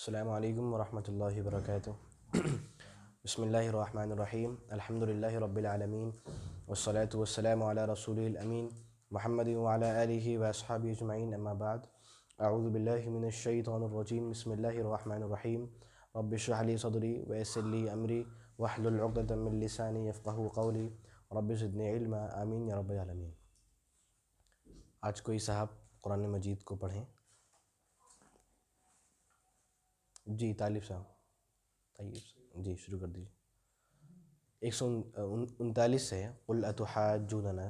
السلام علیکم ورحمۃ اللہ وبرکاتہ۔ بسم اللہ الرحمن الرحیم، الحمد للہ رب العالمین، والصلاة والسلام علی رسول الامین محمد وعلی آلہ واصحابہ اجمعین، اما بعد، اعوذ باللہ من الشیطان الرجیم، بسم اللہ الرحمن الرحیم، رب اشرح لی صدری ویسر لی امری واحلل عقدۃ من لسانی یفقہوا قولی رب زدنی علما، آمین یا رب العالمین۔ آج کوئی صاحب قرآن مجید کو پڑھیں۔ جی طالب صاحب، طیب جی شروع کر دیجیے۔ 139 سے قل اتحاجوننا۔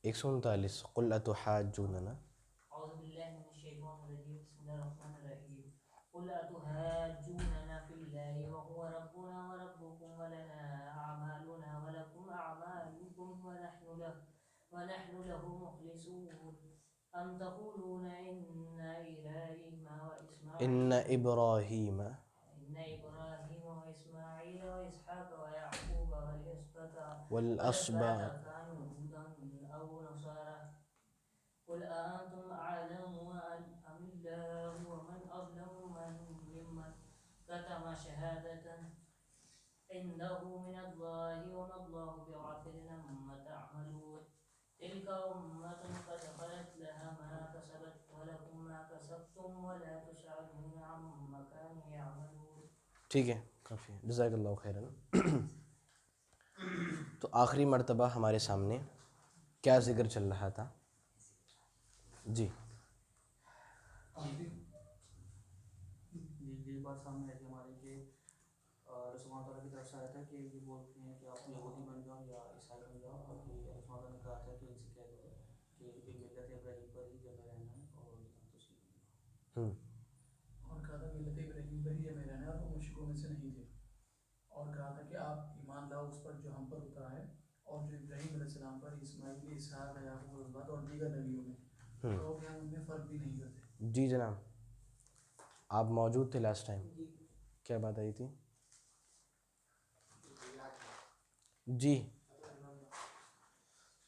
ایک سو انتالیس، قل اتحاجوننا۔ اعوذ باللہ من الشیطان الرجیم، بسم اللہ الرحمن الرحیم۔ قل اتحاجوننا فی اللہ وهو ربنا وربکم ولنا اعمالنا ولکم اعمالکم ونحن له مخلصون ام تقولون ان ابراہیم واسماعیل واسحاق ویعقوب والاسباط كانوا هودا او نصارى قل أأنتم أعلم أم الله ومن أظلم ممن كتم شهادة عنده من الله وما الله بغافل عما تعملون تلك أمة قد خلت لها ما كسبت ولكم ما كسبتم ولا تسألون عما كانوا يعملون۔ ٹھیک ہے، کافی ہے، جزاک اللہ خیراً۔ تو آخری مرتبہ ہمارے سامنے کیا ذکر چل رہا تھا؟ جی یہ بات سامنے آئی تھی ہماری کہ رسول اللہ کی طرف سے آیا تھا کہ یہ بولتے ہیں کہ آپ یہودی بن جاؤ یا عیسائی بن جاؤ، اور کہ رسول اللہ نے کہا تھا کہ ان سے کہہ دو کہ ملت ابراہیم پر ہی جمع رہنا ہے اور اور کہا تھا ملت ابراہیم پر ہی جمع رہنا ہے اور وہ مشرکوں میں سے نہیں تھے، اور کہا تھا کہ آپ ایمان لاؤ اس پر جو ہم پر اترا ہے اور جو ابراہیم علیہ السلام پر، اسماعیل، اسحاق، یعقوب الاسباط اور دیگر نبیوں میں، تو کہ ہم ان میں فرق بھی نہیں کرتے۔ جی جناب، آپ موجود تھے لاسٹ ٹائم، کیا بات آئی تھی؟ جی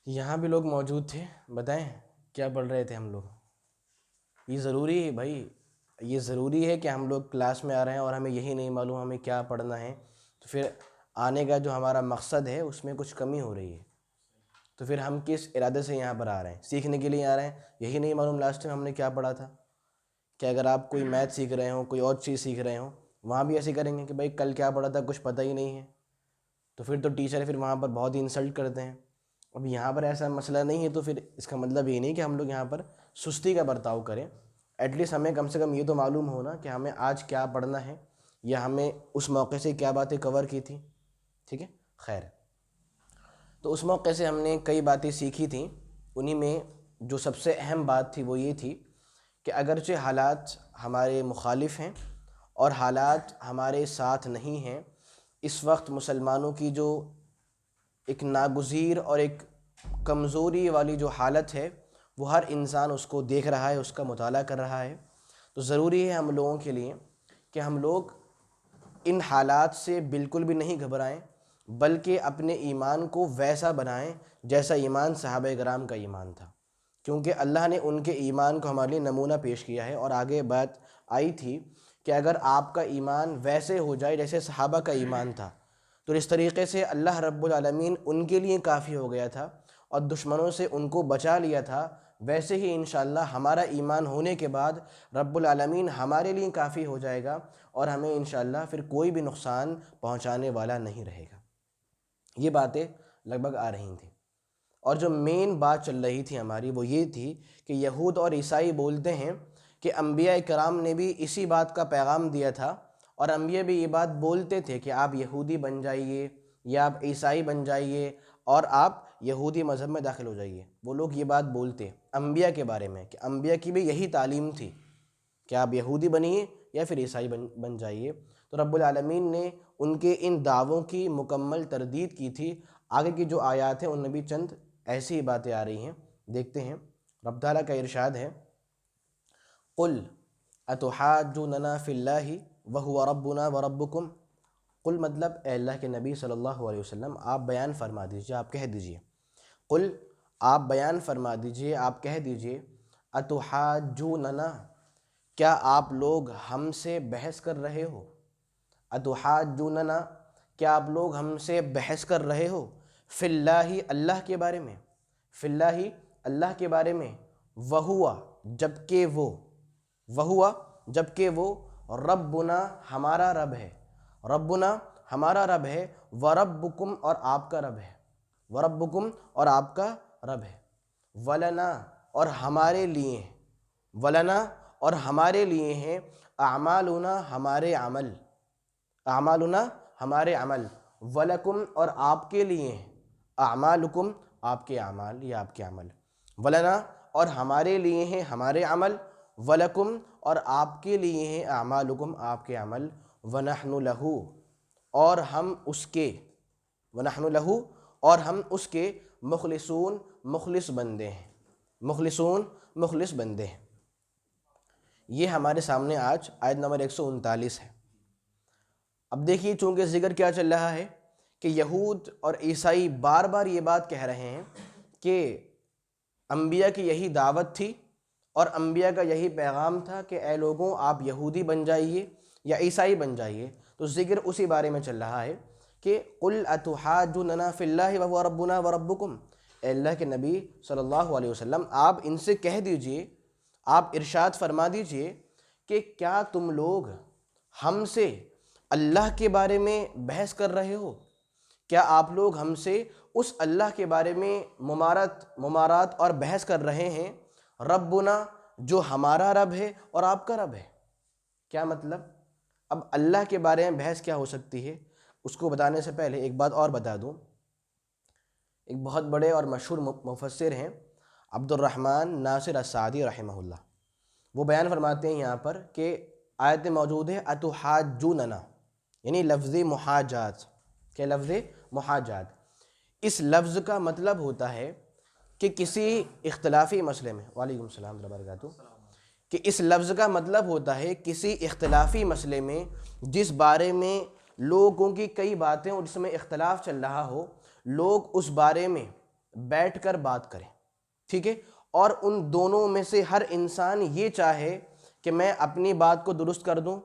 یہاں بھی لوگ موجود تھے، بتائیں کیا پڑھ رہے تھے ہم لوگ؟ یہ ضروری ہے بھائی، یہ ضروری ہے کہ ہم لوگ کلاس میں آ رہے ہیں اور ہمیں یہی نہیں معلوم ہمیں کیا پڑھنا ہے، تو پھر آنے کا جو ہمارا مقصد ہے اس میں کچھ کمی ہو رہی ہے۔ تو پھر ہم کس ارادے سے یہاں پر آ رہے ہیں؟ سیکھنے کے لیے آ رہے ہیں، یہی نہیں معلوم لاسٹ ٹائم ہم نے کیا پڑھا تھا؟ کہ اگر آپ کوئی میتھ سیکھ رہے ہوں، کوئی اور چیز سیکھ رہے ہوں، وہاں بھی ایسے کریں گے کہ بھائی کل کیا پڑھا تھا کچھ پتہ ہی نہیں ہے، تو پھر تو ٹیچر پھر وہاں پر بہت ہی انسلٹ کرتے ہیں۔ اب یہاں پر ایسا مسئلہ نہیں ہے، تو پھر اس کا مطلب یہ نہیں کہ ہم لوگ یہاں پر سستی کا برتاؤ کریں۔ ایٹ لیسٹ ہمیں کم سے کم یہ تو معلوم ہونا کہ ہمیں آج کیا پڑھنا ہے، یا ہمیں اس موقع سے کیا باتیں کور کی تھیں۔ ٹھیک ہے، خیر۔ تو اس موقع سے ہم نے کئی باتیں سیکھی تھیں، انہی میں جو سب سے اہم بات تھی وہ یہ تھی کہ اگرچہ حالات ہمارے مخالف ہیں اور حالات ہمارے ساتھ نہیں ہیں، اس وقت مسلمانوں کی جو ایک ناگزیر اور ایک کمزوری والی جو حالت ہے، وہ ہر انسان اس کو دیکھ رہا ہے، اس کا مطالعہ کر رہا ہے۔ تو ضروری ہے ہم لوگوں کے لیے کہ ہم لوگ ان حالات سے بالکل بھی نہیں گھبرائیں، بلکہ اپنے ایمان کو ویسا بنائیں جیسا ایمان صحابہ کرام کا ایمان تھا، کیونکہ اللہ نے ان کے ایمان کو ہمارے لیے نمونہ پیش کیا ہے۔ اور آگے بات آئی تھی کہ اگر آپ کا ایمان ویسے ہو جائے جیسے صحابہ کا ایمان تھا، تو اس طریقے سے اللہ رب العالمین ان کے لیے کافی ہو گیا تھا اور دشمنوں سے ان کو بچا لیا تھا، ویسے ہی انشاءاللہ ہمارا ایمان ہونے کے بعد رب العالمین ہمارے لیے کافی ہو جائے گا اور ہمیں انشاءاللہ پھر کوئی بھی نقصان پہنچانے والا نہیں رہے گا۔ یہ باتیں لگ بھگ آ رہی تھیں، اور جو مین بات چل رہی تھی ہماری وہ یہ تھی کہ یہود اور عیسائی بولتے ہیں کہ انبیاء کرام نے بھی اسی بات کا پیغام دیا تھا، اور انبیاء بھی یہ بات بولتے تھے کہ آپ یہودی بن جائیے یا آپ عیسائی بن جائیے اور آپ یہودی مذہب میں داخل ہو جائیے۔ وہ لوگ یہ بات بولتے انبیاء کے بارے میں کہ انبیاء کی بھی یہی تعلیم تھی کہ آپ یہودی بنیے یا پھر عیسائی بن جائیے۔ تو رب العالمین نے ان کے ان دعووں کی مکمل تردید کی تھی۔ آگے کی جو آیات ہیں ان میں بھی چند ایسی ہی باتیں آ رہی ہیں، دیکھتے ہیں۔ رب تعالیٰ کا ارشاد ہے، قل اتحاجوننا فی اللہ وَهُوَ رَبُّنَا وَرَبُّكُمْ. قل مطلب اے اللہ کے نبی صلی اللہ علیہ وسلم آپ بیان فرما دیجئے، آپ کہہ دیجئے. قل آپ بیان فرما دیجئے، آپ کہہ دیجئے اتحاجوننا کیا آپ لوگ ہم سے بحث کر رہے ہو. اتحاجوننا کیا آپ لوگ ہم سے بحث کر رہے ہو فی اللہ اللہ کے بارے میں، فی اللہ اللہ کے بارے میں. وہوا جبکہ وہ، وہوا جبکہ وہ ربنا ہمارا رب ہے، ربنا ہمارا رب ہے، وربکم اور آپ کا رب ہے، وربکم اور آپ کا رب ہے. ولنا اور ہمارے لیے، ولنا اور ہمارے لیے ہیں اعمالنا ہمارے عمل، اعمالنا ہمارے عمل. ولکم اور آپ کے لیے ہیں اعمالکم آپ کے اعمال یا آپ کے عمل. ولنا اور ہمارے لیے ہیں ہمارے عمل، ولکم اور آپ کے لیے ہیں اعمالکم آپ کے عمل. ونحن لہو اور ہم اس کے، ونحن لہو اور ہم اس کے مخلصون مخلص بندے ہیں، مخلصون مخلص بندے ہیں. یہ ہمارے سامنے آج آیت نمبر 139 ہے. اب دیکھیے چونکہ ذکر کیا چل رہا ہے کہ یہود اور عیسائی بار بار یہ بات کہہ رہے ہیں کہ انبیاء کی یہی دعوت تھی اور انبیاء کا یہی پیغام تھا کہ اے لوگوں آپ یہودی بن جائیے یا عیسائی بن جائیے. تو ذکر اسی بارے میں چل رہا ہے کہ قل اتحاجوننا فی اللہ وهو ربنا وربکم. اے اللہ کے نبی صلی اللہ علیہ وسلم آپ ان سے کہہ دیجئے، آپ ارشاد فرما دیجئے کہ کیا تم لوگ ہم سے اللہ کے بارے میں بحث کر رہے ہو، کیا آپ لوگ ہم سے اس اللہ کے بارے میں ممارات اور بحث کر رہے ہیں ربنا جو ہمارا رب ہے اور آپ کا رب ہے. کیا مطلب؟ اب اللہ کے بارے میں بحث کیا ہو سکتی ہے اس کو بتانے سے پہلے ایک بات اور بتا دوں. ایک بہت بڑے اور مشہور مفسر ہیں عبد الرحمن ناصر السعدی رحمہ اللہ، وہ بیان فرماتے ہیں یہاں پر کہ آیت میں موجود ہے اتحاجوننا یعنی لفظ محاجات. کہ لفظ محاجات اس لفظ کا مطلب ہوتا ہے کہ کسی اختلافی مسئلے میں، وعلیکم السلام ورحمۃ اللہ وبرکاتہ، کہ اس لفظ کا مطلب ہوتا ہے کسی اختلافی مسئلے میں جس بارے میں لوگوں کی کئی باتیں اور جس میں اختلاف چل رہا ہو، لوگ اس بارے میں بیٹھ کر بات کریں، ٹھیک ہے، اور ان دونوں میں سے ہر انسان یہ چاہے کہ میں اپنی بات کو درست کر دوں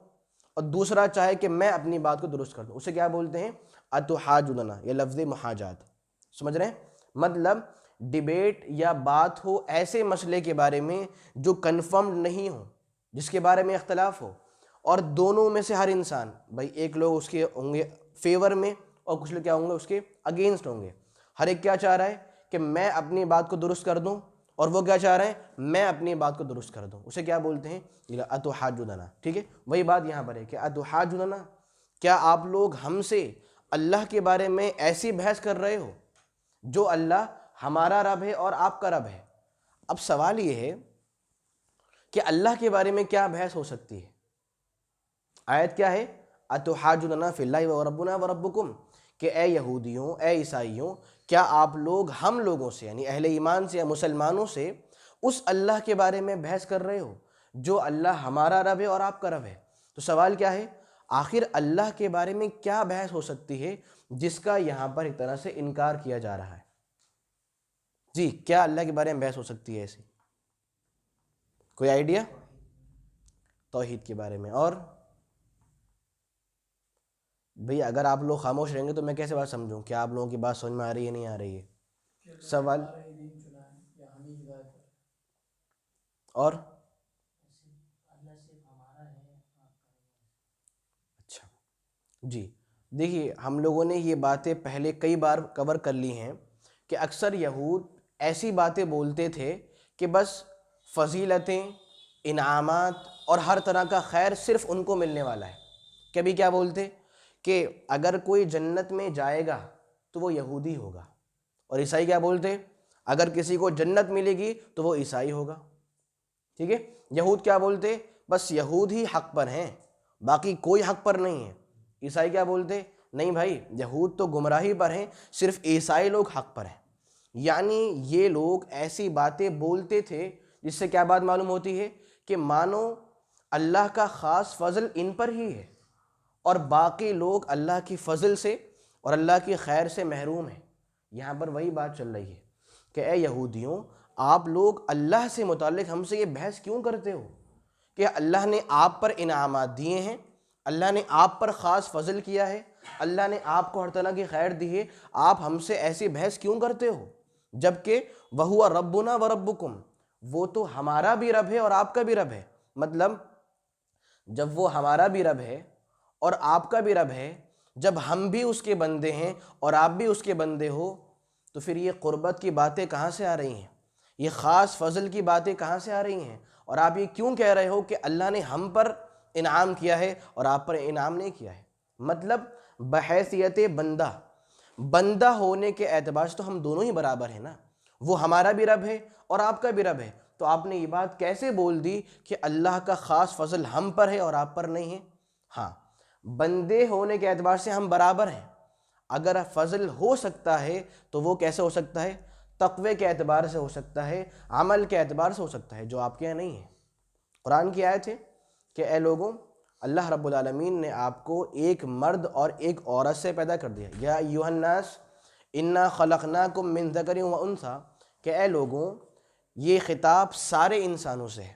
اور دوسرا چاہے کہ میں اپنی بات کو درست کر دوں. اسے کیا بولتے ہیں؟ اتحاجوننا، یہ لفظ محاجات. سمجھ رہے ہیں؟ مطلب ڈیبیٹ یا بات ہو ایسے مسئلے کے بارے میں جو کنفرمڈ نہیں ہو، جس کے بارے میں اختلاف ہو، اور دونوں میں سے ہر انسان، بھائی ایک لوگ اس کے ہوں گے فیور میں اور کچھ لوگ کیا ہوں گے اس کے اگینسٹ ہوں گے. ہر ایک کیا چاہ رہا ہے کہ میں اپنی بات کو درست کر دوں اور وہ کیا چاہ رہے ہیں میں اپنی بات کو درست کر دوں. اسے کیا بولتے ہیں؟ اتحاجوننا. ٹھیک ہے، وہی بات یہاں پر ہے کہ اتحاجوننا کیا آپ لوگ ہم سے اللہ کے بارے میں ایسی بحث کر رہے ہو جو اللہ ہمارا رب ہے اور آپ کا رب ہے. اب سوال یہ ہے کہ اللہ کے بارے میں کیا بحث ہو سکتی ہے؟ آیت کیا ہے؟ اتحاجوننا فی اللہ وربنا وربکم، کہ اے یہودیوں اے عیسائیوں کیا آپ لوگ ہم لوگوں سے یعنی اہل ایمان سے یا مسلمانوں سے اس اللہ کے بارے میں بحث کر رہے ہو جو اللہ ہمارا رب ہے اور آپ کا رب ہے. تو سوال کیا ہے؟ آخر اللہ کے بارے میں کیا بحث ہو سکتی ہے جس کا یہاں پر ایک طرح سے انکار کیا جا رہا ہے؟ جی کیا اللہ کے بارے میں بحث ہو سکتی ہے ایسی؟ کوئی آئیڈیا؟ توحید کے بارے میں. اور بھئی اگر آپ لوگ خاموش رہیں گے تو میں کیسے بات سمجھوں کہ آپ لوگوں کی بات سمجھ میں آ رہی ہے نہیں آ رہی ہے؟ سوال اور اچھا جی دیکھیے ہم لوگوں نے یہ باتیں پہلے کئی بار کور کر لی ہیں کہ اکثر یہود ایسی باتیں بولتے تھے کہ بس فضیلتیں، انعامات اور ہر طرح کا خیر صرف ان کو ملنے والا ہے. کبھی کیا بولتے کہ اگر کوئی جنت میں جائے گا تو وہ یہودی ہوگا، اور عیسائی کیا بولتے اگر کسی کو جنت ملے گی تو وہ عیسائی ہوگا. ٹھیک ہے، یہود کیا بولتے بس یہود ہی حق پر ہیں باقی کوئی حق پر نہیں ہے. عیسائی کیا بولتے نہیں بھائی یہود تو گمراہی پر ہیں صرف عیسائی لوگ حق پر ہیں. یعنی یہ لوگ ایسی باتیں بولتے تھے جس سے کیا بات معلوم ہوتی ہے کہ مانو اللہ کا خاص فضل ان پر ہی ہے، اور باقی لوگ اللہ کی فضل سے اور اللہ کی خیر سے محروم ہیں۔ یہاں پر وہی بات چل رہی ہے کہ اے یہودیوں، آپ لوگ اللہ سے متعلق ہم سے یہ بحث کیوں کرتے ہو کہ اللہ نے آپ پر انعامات دیے ہیں، اللہ نے آپ پر خاص فضل کیا ہے، اللہ نے آپ کو ہر طرح کی خیر دی ہے، آپ ہم سے ایسی بحث کیوں کرتے ہو؟ جبکہ وَهُوَ رَبُّنَا وَرَبُّكُمْ، وہ تو ہمارا بھی رب ہے اور آپ کا بھی رب ہے۔ مطلب جب وہ ہمارا بھی رب ہے اور آپ کا بھی رب ہے، جب ہم بھی اس کے بندے ہیں اور آپ بھی اس کے بندے ہو، تو پھر یہ قربت کی باتیں کہاں سے آ رہی ہیں؟ یہ خاص فضل کی باتیں کہاں سے آ رہی ہیں؟ اور آپ یہ کیوں کہہ رہے ہو کہ اللہ نے ہم پر انعام کیا ہے اور آپ پر انعام نہیں کیا ہے؟ مطلب بحیثیت بندہ ہونے کے اعتبار سے تو ہم دونوں ہی برابر ہیں نا، وہ ہمارا بھی رب ہے اور آپ کا بھی رب ہے، تو آپ نے یہ بات کیسے بول دی کہ اللہ کا خاص فضل ہم پر ہے اور آپ پر نہیں ہے؟ ہاں، بندے ہونے کے اعتبار سے ہم برابر ہیں، اگر فضل ہو سکتا ہے تو وہ کیسے ہو سکتا ہے؟ تقوی کے اعتبار سے ہو سکتا ہے، عمل کے اعتبار سے ہو سکتا ہے، جو آپ کے یہاں نہیں ہے۔ قرآن کی آیت ہے کہ اے لوگوں، اللہ رب العالمین نے آپ کو ایک مرد اور ایک عورت سے پیدا کر دیا، یا ایھا الناس انا خلقناکم من ذکر و انثی، کہ اے لوگوں، یہ خطاب سارے انسانوں سے ہے،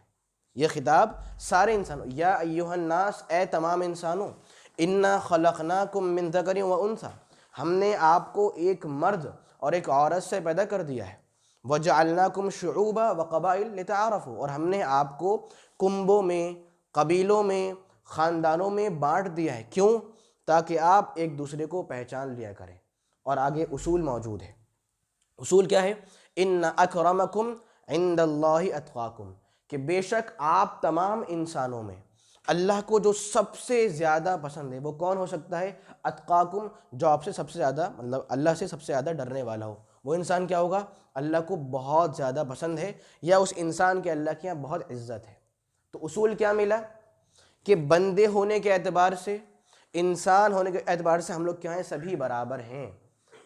یہ خطاب سارے انسانوں، یا ایھا الناس، اے تمام انسانوں، انا خلقناکم من ذکر و انثی، ہم نے آپ کو ایک مرد اور ایک عورت سے پیدا کر دیا ہے، وجعلناکم شعوبا وقبائل لتعارفوا، اور ہم نے آپ کو کنبوں میں، قبیلوں میں، خاندانوں میں بانٹ دیا ہے، کیوں؟ تاکہ آپ ایک دوسرے کو پہچان لیا کریں۔ اور آگے اصول موجود ہے۔ اصول کیا ہے؟ ان اکرمکم عند اللہ اتقاکم، کہ بے شک آپ تمام انسانوں میں اللہ کو جو سب سے زیادہ پسند ہے وہ کون ہو سکتا ہے؟ اتقاکم، جو آپ سے سب سے زیادہ، مطلب اللہ سے سب سے زیادہ ڈرنے والا ہو، وہ انسان کیا ہوگا؟ اللہ کو بہت زیادہ پسند ہے، یا اس انسان کے اللہ کے یہاں بہت عزت ہے۔ تو اصول کیا ملا؟ کہ بندے ہونے کے اعتبار سے، انسان ہونے کے اعتبار سے ہم لوگ کیا ہیں؟ سبھی برابر ہیں۔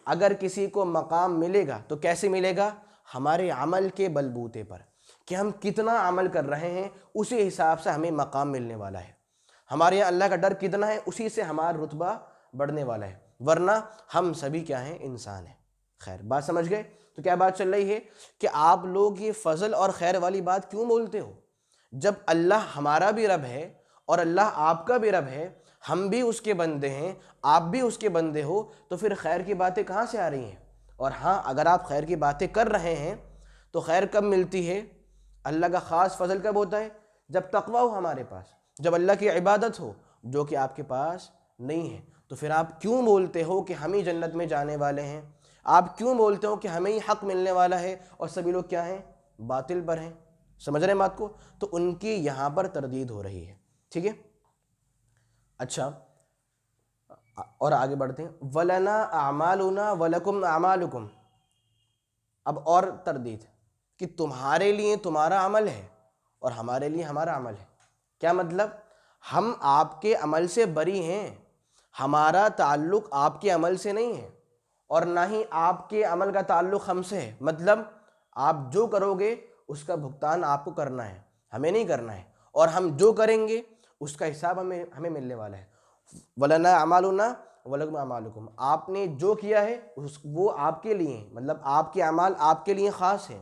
اگر کسی کو مقام ملے گا تو کیسے ملے گا؟ ہمارے عمل کے بلبوتے پر، کہ ہم کتنا عمل کر رہے ہیں اسی حساب سے ہمیں مقام ملنے والا ہے۔ ہمارے یہاں اللہ کا ڈر کتنا ہے، اسی سے ہمارا رتبہ بڑھنے والا ہے، ورنہ ہم سبھی کیا ہیں؟ انسان ہیں۔ خیر، بات سمجھ گئے؟ تو کیا بات چل رہی ہے کہ آپ لوگ یہ فضل اور خیر والی بات کیوں بولتے ہو؟ جب اللہ ہمارا بھی رب ہے اور اللہ آپ کا بھی رب ہے، ہم بھی اس کے بندے ہیں، آپ بھی اس کے بندے ہو، تو پھر خیر کی باتیں کہاں سے آ رہی ہیں؟ اور ہاں، اگر آپ خیر کی باتیں کر رہے ہیں تو خیر کب ملتی ہے؟ اللہ کا خاص فضل کب ہوتا ہے؟ جب تقوی ہو ہمارے پاس، جب اللہ کی عبادت ہو، جو کہ آپ کے پاس نہیں ہے۔ تو پھر آپ کیوں بولتے ہو کہ ہم ہی جنت میں جانے والے ہیں؟ آپ کیوں بولتے ہو کہ ہمیں ہی حق ملنے والا ہے اور سبھی لوگ کیا ہیں؟ باطل پر ہیں۔ سمجھ رہے ہیں بات کو؟ تو ان کی یہاں پر تردید ہو رہی ہے، ٹھیک ہے؟ اچھا، اور آگے بڑھتے ہیں۔ وَلَنَا أَعْمَالُنَا وَلَكُمْ أَعْمَالُكُمْ، اب اور تردید کہ تمہارے لیے تمہارا عمل ہے اور ہمارے لیے ہمارا عمل ہے۔ کیا مطلب؟ ہم آپ کے عمل سے بری ہیں، ہمارا تعلق آپ کے عمل سے نہیں ہے، اور نہ ہی آپ کے عمل کا تعلق ہم سے ہے۔ مطلب آپ جو کرو گے اس کا بھگتان آپ کو کرنا ہے، ہمیں نہیں کرنا ہے، اور ہم جو کریں گے اس کا حساب ہمیں ملنے والا ہے۔ وَلَنَا أَعْمَالُنَا وَلَكُمْ أَعْمَالُكُمْ، آپ نے جو کیا ہے وہ آپ کے لیے ہیں، مطلب آپ کے اعمال آپ کے لیے خاص ہیں،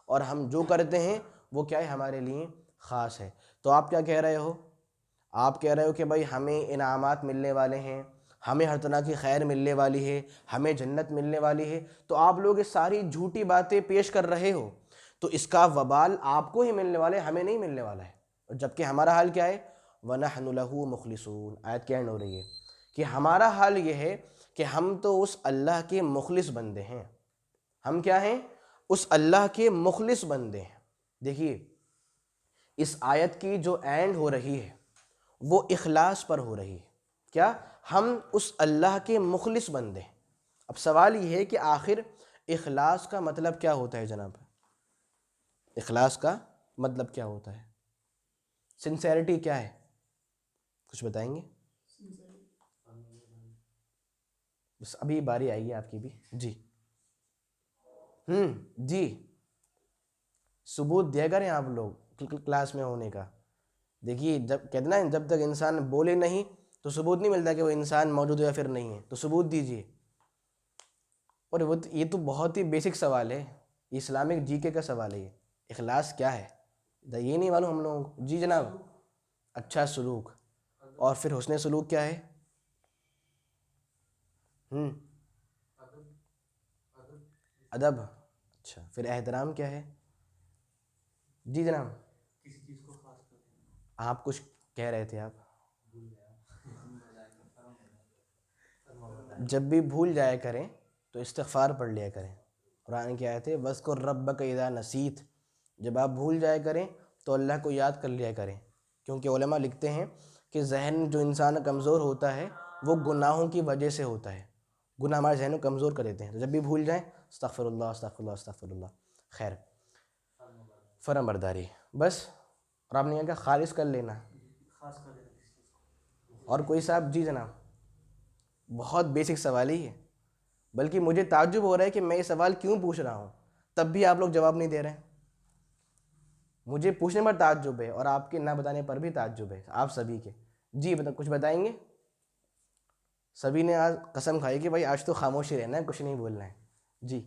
اور ہم جو کرتے ہیں وہ کیا ہے؟ ہمارے لیے خاص ہے۔ تو آپ کیا کہہ رہے ہو؟ آپ کہہ رہے ہو کہ بھائی ہمیں انعامات ملنے والے ہیں، ہمیں ہر طرح کی خیر ملنے والی ہے، ہمیں جنت ملنے والی ہے، تو آپ لوگ یہ ساری جھوٹی باتیں پیش کر رہے ہو، تو اس کا وبال آپ کو ہی ملنے والا ہے، ہمیں نہیں ملنے والا ہے۔ جبکہ ہمارا حال کیا ہے؟ وَنَحْنُ لَهُ مُخْلِصُونَ، آیت کیا ہو رہی ہے کہ ہمارا حال یہ ہے کہ ہم تو اس اللہ کے مخلص بندے ہیں۔ ہم کیا ہیں؟ اس اللہ کے مخلص بندے ہیں۔ دیکھیے، اس آیت کی جو اینڈ ہو رہی ہے وہ اخلاص پر ہو رہی ہے۔ کیا؟ ہم اس اللہ کے مخلص بندے ہیں۔ اب سوال یہ ہے کہ آخر اخلاص کا مطلب کیا ہوتا ہے جناب؟ اخلاص کا مطلب کیا ہوتا ہے؟ سنسیریٹی کیا ہے؟ کچھ بتائیں گے؟ بس ابھی باری آئی ہے آپ کی بھی۔ جی جی، ثبوت دیا کریں آپ لوگ کلاس میں ہونے کا۔ دیکھیے جب کہتے نا جب تک انسان بولے نہیں تو ثبوت نہیں ملتا کہ وہ انسان موجود ہے یا پھر نہیں ہے، تو ثبوت دیجیے۔ اور یہ تو بہت ہی بیسک سوال ہے، یہ اسلامک جی کے کا سوال ہے، یہ اخلاص کیا ہے یہ نہیں معلوم ہم لوگوں کو۔ جی جناب، اچھا سلوک، اور پھر حسن سلوک کیا ہے؟ ادب، اچھا پھر احترام کیا ہے؟ جی جناب، کسی چیز کو خاص کر آپ کچھ کہہ رہے تھے آپ۔ جب بھی بھول جایا کریں تو استغفار پڑھ لیا کریں۔ قرآن کی آیت ہے وَاذْكُر رَبَّكَ اِذَا نَسِيتَ، جب آپ بھول جایا کریں تو اللہ کو یاد کر لیا کریں، کیونکہ علماء لکھتے ہیں کہ ذہن جو انسان کمزور ہوتا ہے وہ گناہوں کی وجہ سے ہوتا ہے، گناہ ہمارے ذہن کو کمزور کر دیتے ہیں، تو جب بھی بھول جائیں استغفر اللہ استغفر اللہ استغفر اللہ۔ خیر، فرما برداری بس، اور آپ نے کہا خالص کر لینا، خاص کر دینا کسی چیز کو۔ اور کوئی صاحب؟ جی جناب، بہت بیسک سوال ہی ہے، بلکہ مجھے تعجب ہو رہا ہے کہ میں یہ سوال کیوں پوچھ رہا ہوں، تب بھی آپ لوگ جواب نہیں دے رہے ہیں۔ مجھے پوچھنے پر تعجب ہے اور آپ کے نہ بتانے پر بھی تعجب ہے، آپ سبھی کے۔ جی کچھ بتائیں گے؟ سبھی نے آج قسم کھائی کہ بھائی آج تو خاموش ہی رہنا ہے، کچھ نہیں بولنا ہے۔ جی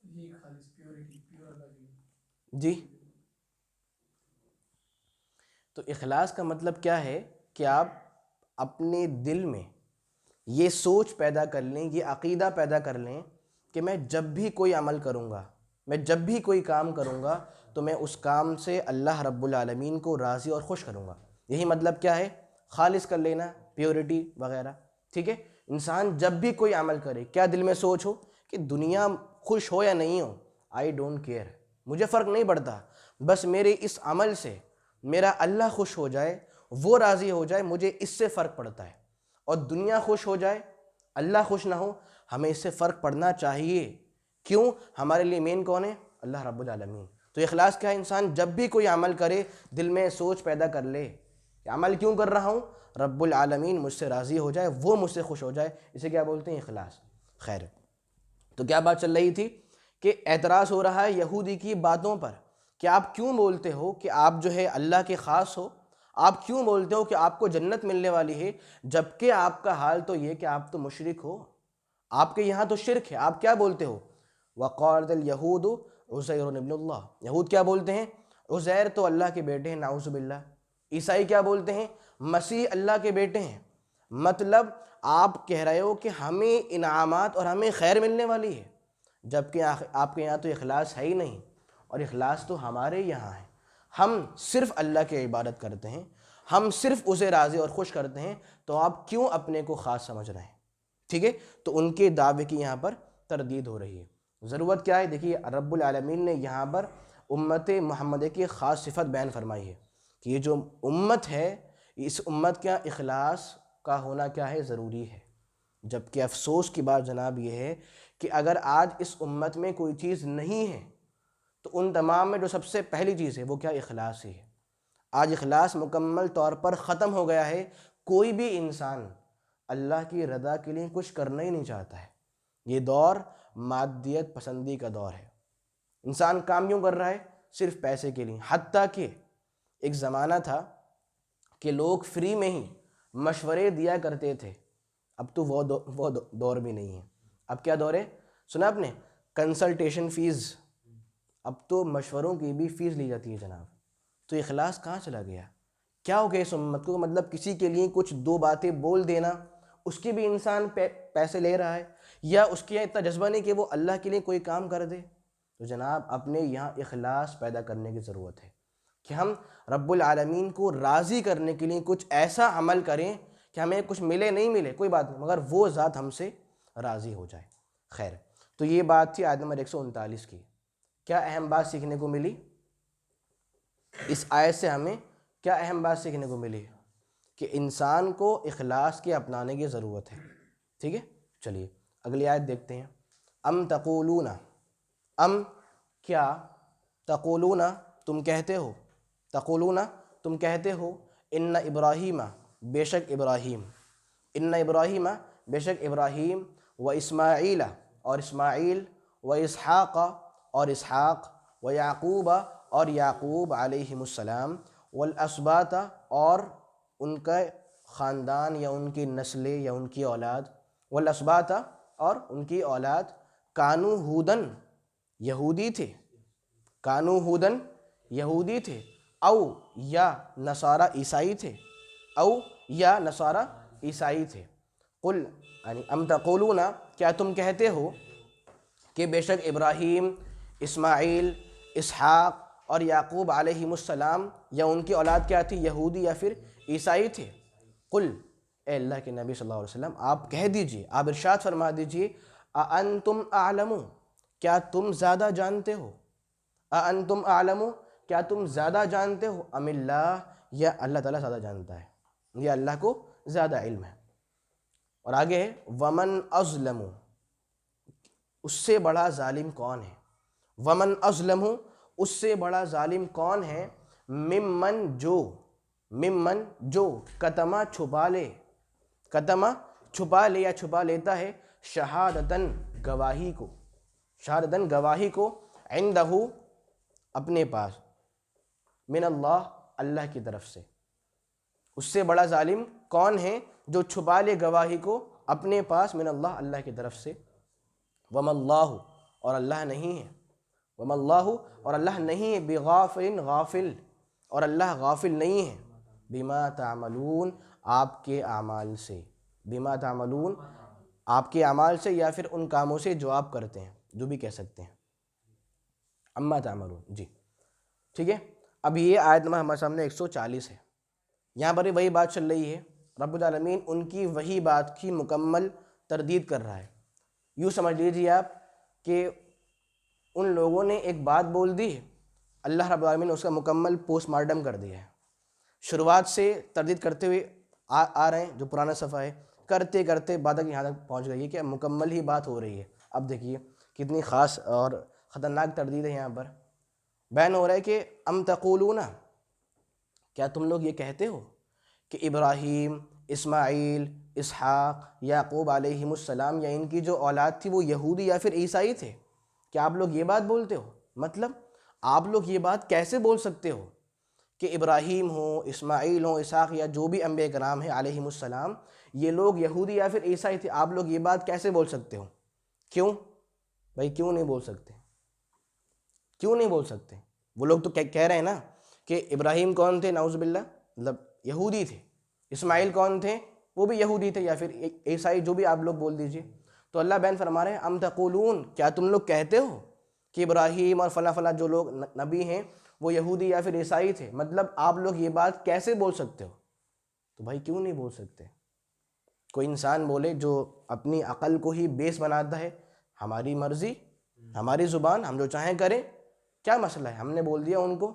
یہ خالص پیورٹی، پیور اللہ جی، تو اخلاص کا مطلب کیا ہے کہ آپ اپنے دل میں یہ سوچ پیدا کر لیں، یہ عقیدہ پیدا کر لیں کہ میں جب بھی کوئی عمل کروں گا، میں جب بھی کوئی کام کروں گا تو میں اس کام سے اللہ رب العالمین کو راضی اور خوش کروں گا۔ یہی مطلب کیا ہے؟ خالص کر لینا، پیورٹی وغیرہ، ٹھیک ہے؟ انسان جب بھی کوئی عمل کرے کیا دل میں سوچ ہو کہ دنیا خوش ہو یا نہیں ہو، آئی ڈونٹ کیئر، مجھے فرق نہیں پڑتا، بس میرے اس عمل سے میرا اللہ خوش ہو جائے، وہ راضی ہو جائے، مجھے اس سے فرق پڑتا ہے۔ اور دنیا خوش ہو جائے، اللہ خوش نہ ہو، ہمیں اس سے فرق پڑنا چاہیے۔ کیوں؟ ہمارے لیے مین کون ہے؟ اللہ رب العالمین۔ تو اخلاص کیا ہے؟ انسان جب بھی کوئی عمل کرے دل میں سوچ پیدا کر لے کہ عمل کیوں کر رہا ہوں؟ رب العالمین مجھ سے راضی ہو جائے، وہ مجھ سے خوش ہو جائے، اسے کیا بولتے ہیں؟ اخلاص۔ خیر، تو کیا بات چل رہی تھی کہ اعتراض ہو رہا ہے یہودی کی باتوں پر کہ آپ کیوں بولتے ہو کہ آپ جو ہے اللہ کے خاص ہو، آپ کیوں بولتے ہو کہ آپ کو جنت ملنے والی ہے، جبکہ آپ کا حال تو یہ کہ آپ تو مشرک ہو، آپ کے یہاں تو شرک ہے، آپ کیا بولتے ہو؟ وَقَالَتِ الْيَهُودُ عُزَيْرٌ ابن اللہ، یہود کیا بولتے ہیں؟ عزیر تو اللہ کے بیٹے ہیں، نعوذ باللہ۔ عیسائی کیا بولتے ہیں؟ مسیح اللہ کے بیٹے ہیں۔ مطلب آپ کہہ رہے ہو کہ ہمیں انعامات اور ہمیں خیر ملنے والی ہے، جبکہ آپ کے یہاں تو اخلاص ہے ہی نہیں، اور اخلاص تو ہمارے یہاں ہے۔ ہم صرف اللہ کی عبادت کرتے ہیں، ہم صرف اسے راضی اور خوش کرتے ہیں، تو آپ کیوں اپنے کو خاص سمجھ رہے ہیں؟ ٹھیک ہے، تو ان کے دعوے کی یہاں پر تردید ہو رہی ہے۔ ضرورت کیا ہے؟ دیکھیے رب العالمین نے یہاں پر امت محمدیہ کی خاص صفت بیان فرمائی ہے کہ یہ جو امت ہے، اس امت کا اخلاص کا ہونا کیا ہے؟ ضروری ہے۔ جبکہ افسوس کی بات جناب یہ ہے کہ اگر آج اس امت میں کوئی چیز نہیں ہے تو ان تمام میں جو سب سے پہلی چیز ہے وہ کیا؟ اخلاص ہی ہے۔ آج اخلاص مکمل طور پر ختم ہو گیا ہے، کوئی بھی انسان اللہ کی رضا کے لیے کچھ کرنا ہی نہیں چاہتا ہے۔ یہ دور مادیت پسندی کا دور ہے، انسان کام کیوں کر رہا ہے؟ صرف پیسے کے لیے۔ حتیٰ کہ ایک زمانہ تھا کہ لوگ فری میں ہی مشورے دیا کرتے تھے، اب تو وہ دور بھی نہیں ہے۔ اب کیا دور ہے؟ سنا آپ نے؟ کنسلٹیشن فیس، اب تو مشوروں کی بھی فیس لی جاتی ہے جناب۔ تو اخلاص کہاں چلا گیا؟ کیا ہو گیا اس امت کو؟ مطلب کسی کے لیے کچھ دو باتیں بول دینا، اس کے بھی انسان پیسے لے رہا ہے، یا اس کے اتنا جذبہ نہیں کہ وہ اللہ کے لیے کوئی کام کر دے۔ تو جناب اپنے یہاں اخلاص پیدا کرنے کی ضرورت ہے کہ ہم رب العالمین کو راضی کرنے کے لیے کچھ ایسا عمل کریں کہ ہمیں کچھ ملے نہیں ملے کوئی بات نہیں، مگر وہ ذات ہم سے راضی ہو جائے۔ خیر، تو یہ بات تھی آیت نمبر 139 کی۔ کیا اہم بات سیکھنے کو ملی اس آیت سے؟ ہمیں کیا اہم بات سیکھنے کو ملی؟ کہ انسان کو اخلاص کے اپنانے کی ضرورت ہے۔ ٹھیک ہے، چلیے اگلی آیت دیکھتے ہیں۔ ام تقولون، ام کیا، تقولون تم کہتے ہو، تقولون تم کہتے ہو، ان ابراہیم بے شک ابراہیم، ان ابراہیم بے شک ابراہیم، و اسماعیل اور اسماعیل، و اسحاق اور اسحاق، و یعقوب اور یعقوب علیہم السلام، والاسباط اور ان کا خاندان یا ان کی نسلیں یا ان کی اولاد، والاسباط اور ان کی اولاد، کانو ہودن یہودی تھے، کانو ہودن یہودی تھے، او یا نصارہ عیسائی تھے، او یا نصارہ عیسائی تھے، قل یعنی ام تقولون کیا تم کہتے ہو کہ بے شک ابراہیم، اسماعیل، اسحاق اور یعقوب علیہم السلام یا ان کی اولاد کیا تھی، یہودی یا پھر عیسائی تھے؟ قل اے اللہ کے نبی صلی اللہ علیہ وسلم آپ کہہ دیجئے، آپ ارشاد فرما دیجئے، اانتم اعلم کیا تم زیادہ جانتے ہو، اانتم اعلم کیا تم زیادہ جانتے ہو، ام اللہ یا اللہ تعالیٰ زیادہ جانتا ہے، یا اللہ کو زیادہ علم ہے۔ اور آگے ہے ومن اظلم، اس سے بڑا ظالم کون ہے، ومن اظلم اس سے بڑا ظالم کون ہے، ممن جو کتما چھپا لے، کتما چھپا لے یا چھپا لیتا ہے، شہادتن گواہی کو، شہادتن گواہی کو، عندہ اپنے پاس، من اللہ اللہ کی طرف سے۔ اس سے بڑا ظالم کون ہے جو چھپا لے گواہی کو اپنے پاس، من اللہ اللہ کی طرف سے، وما اللہ اور اللہ نہیں ہے، وما اللہ اور اللہ نہیں ہے، بغافل غافل اور اللہ غافل نہیں ہے، بما تعملون آپ کے اعمال سے، بما تعملون آپ کے اعمال سے یا پھر ان کاموں سے جو آپ کرتے ہیں، جو بھی کہہ سکتے ہیں، اما تعملون جی ٹھیک ہے۔ اب یہ آیت نمبر ہمارے سامنے 140 ہے، یہاں پر وہی بات چل رہی ہے، رب العالمین ان کی وہی بات کی مکمل تردید کر رہا ہے۔ یوں سمجھ لیجیے آپ کہ ان لوگوں نے ایک بات بول دی ہے، اللہ رب العالمین نے اس کا مکمل پوسٹ مارٹم کر دیا ہے، شروعات سے تردید کرتے ہوئے آ رہے ہیں، جو پرانا صفحہ ہے، کرتے کرتے بات یہاں تک پہنچ گئی ہے کہ مکمل ہی بات ہو رہی ہے۔ اب دیکھیے کتنی خاص اور خطرناک تردید ہے، یہاں پر بیان ہو رہا ہے کہ ام تقولون کیا تم لوگ یہ کہتے ہو کہ ابراہیم، اسماعیل، اسحاق، یعقوب علیہم السلام یا ان کی جو اولاد تھی وہ یہودی یا پھر عیسائی تھے، کیا آپ لوگ یہ بات بولتے ہو؟ مطلب آپ لوگ یہ بات کیسے بول سکتے ہو کہ ابراہیم ہوں، اسماعیل ہوں، اسحاق یا جو بھی انبیاء کرام ہیں علیہم السلام، یہ لوگ یہودی یا پھر عیسائی تھے، آپ لوگ یہ بات کیسے بول سکتے ہو؟ کیوں بھائی کیوں نہیں بول سکتے؟ کیوں نہیں بول سکتے؟ وہ لوگ تو کہہ رہے ہیں نا کہ ابراہیم کون تھے، نعوذ باللہ مطلب یہودی تھے، اسماعیل کون تھے، وہ بھی یہودی تھے یا پھر عیسائی، جو بھی آپ لوگ بول دیجئے۔ تو اللہ بیان فرما رہے ہیں ام تقولون کیا تم لوگ کہتے ہو کہ ابراہیم اور فلاں فلاں جو لوگ نبی ہیں وہ یہودی یا پھر عیسائی تھے، مطلب آپ لوگ یہ بات کیسے بول سکتے ہو؟ تو بھائی کیوں نہیں بول سکتے؟ کوئی انسان بولے جو اپنی عقل کو ہی بیس بناتا ہے، ہماری مرضی، ہماری زبان، ہم جو چاہیں کریں، کیا مسئلہ ہے، ہم نے بول دیا ان کو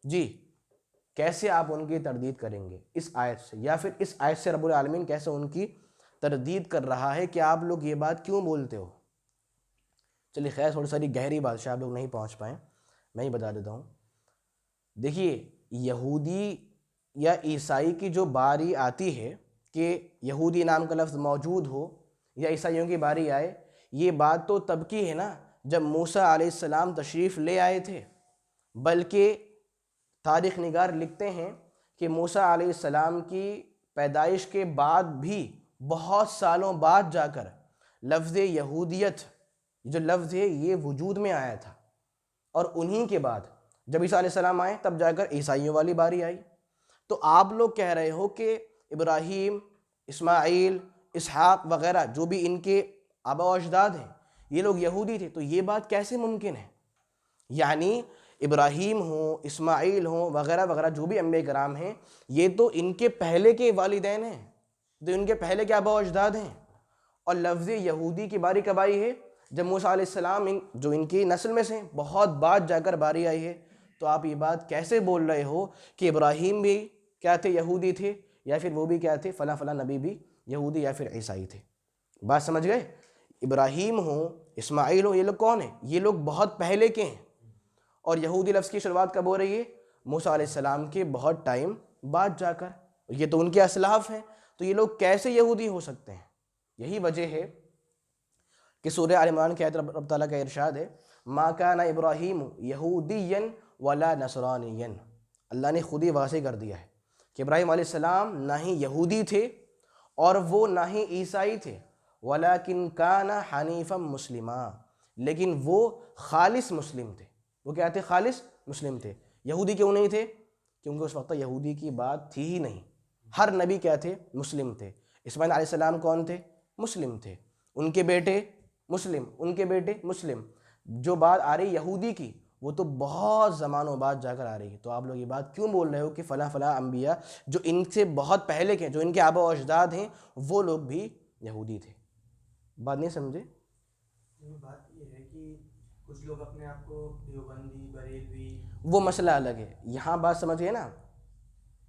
جی، کیسے آپ ان کی تردید کریں گے اس آیت سے، یا پھر اس آیت سے رب العالمین کیسے ان کی تردید کر رہا ہے کہ آپ لوگ یہ بات کیوں بولتے ہو؟ چلیے خیر تھوڑی ساری گہری بات سے آپ لوگ نہیں پہنچ پائیں، میں ہی بتا دیتا ہوں۔ دیکھیے یہودی یا عیسائی کی جو باری آتی ہے کہ یہودی نام کا لفظ موجود ہو یا عیسائیوں کی باری آئے، یہ بات تو تب کی ہے نا جب موسیٰ علیہ السلام تشریف لے آئے تھے، بلکہ تاریخ نگار لکھتے ہیں کہ موسیٰ علیہ السلام کی پیدائش کے بعد بھی بہت سالوں بعد جا کر لفظ یہودیت جو لفظ ہے یہ وجود میں آیا تھا، اور انہی کے بعد جب عیسیٰ علیہ السلام آئے تب جا کر عیسائیوں والی باری آئی۔ تو آپ لوگ کہہ رہے ہو کہ ابراہیم، اسماعیل، اسحاق وغیرہ جو بھی ان کے آبا و اجداد ہیں یہ لوگ یہودی تھے، تو یہ بات کیسے ممکن ہے؟ یعنی ابراہیم ہوں، اسماعیل ہوں وغیرہ وغیرہ جو بھی انبیاء کرام ہیں، یہ تو ان کے پہلے کے والدین ہیں، جو ان کے پہلے کے آبا و اجداد ہیں، اور لفظ یہودی کی باری کب آئی ہے؟ جب موسیٰ علیہ السلام جو ان کی نسل میں سے بہت بعد جا کر باری آئی ہے۔ تو آپ یہ بات کیسے بول رہے ہو کہ ابراہیم بھی کیا تھے، یہودی تھے، یا پھر وہ بھی کیا تھے، فلاں فلاں نبی بھی یہودی یا پھر عیسائی تھے؟ بات سمجھ گئے؟ ابراہیم ہوں، اسماعیل ہوں، یہ لوگ کون ہیں؟ یہ لوگ بہت پہلے کے ہیں، اور یہودی لفظ کی شروعات کب ہو رہی ہے؟ موسیٰ علیہ السلام کے بہت ٹائم بعد جا کر، یہ تو ان کے اسلاف ہیں، تو یہ لوگ کیسے یہودی ہو سکتے ہیں؟ یہی وجہ ہے کہ سورہ آل عمران کی آیت رب تعالیٰ کا ارشاد ہے ما کان ابراہیم یہودیا ولا نصرانیا، اللہ نے خود ہی واضح کر دیا ہے کہ ابراہیم علیہ السلام نہ ہی یہودی تھے اور وہ نہ ہی عیسائی تھے، وَلَكِنْ كَانَ حَنِيفًا مُسْلِمًا، لیکن وہ خالص مسلم تھے۔ وہ کیا تھے؟ خالص مسلم تھے۔ یہودی کیوں نہیں تھے؟ کیونکہ اس وقت یہودی کی بات تھی ہی نہیں۔ ہر نبی کیا تھے؟ مسلم تھے۔ اسماعیل علیہ السلام کون تھے؟ مسلم تھے۔ ان کے بیٹے مسلم، ان کے بیٹے مسلم۔ جو بات آ رہی یہودی کی وہ تو بہت زمانوں بعد جا کر آ رہی ہے۔ تو آپ لوگ یہ بات کیوں بول رہے ہو کہ فلاں فلاں انبیاء جو ان سے بہت پہلے کے، جو ان کے آباء و اجداد ہیں، وہ لوگ بھی یہودی تھے؟ بات نہیں سمجھے؟ بات یہ ہے کہ کچھ لوگ اپنے آپ کو دیوبندی، بریلوی، وہ مسئلہ الگ ہے۔ یہاں بات سمجھ گئے نا؟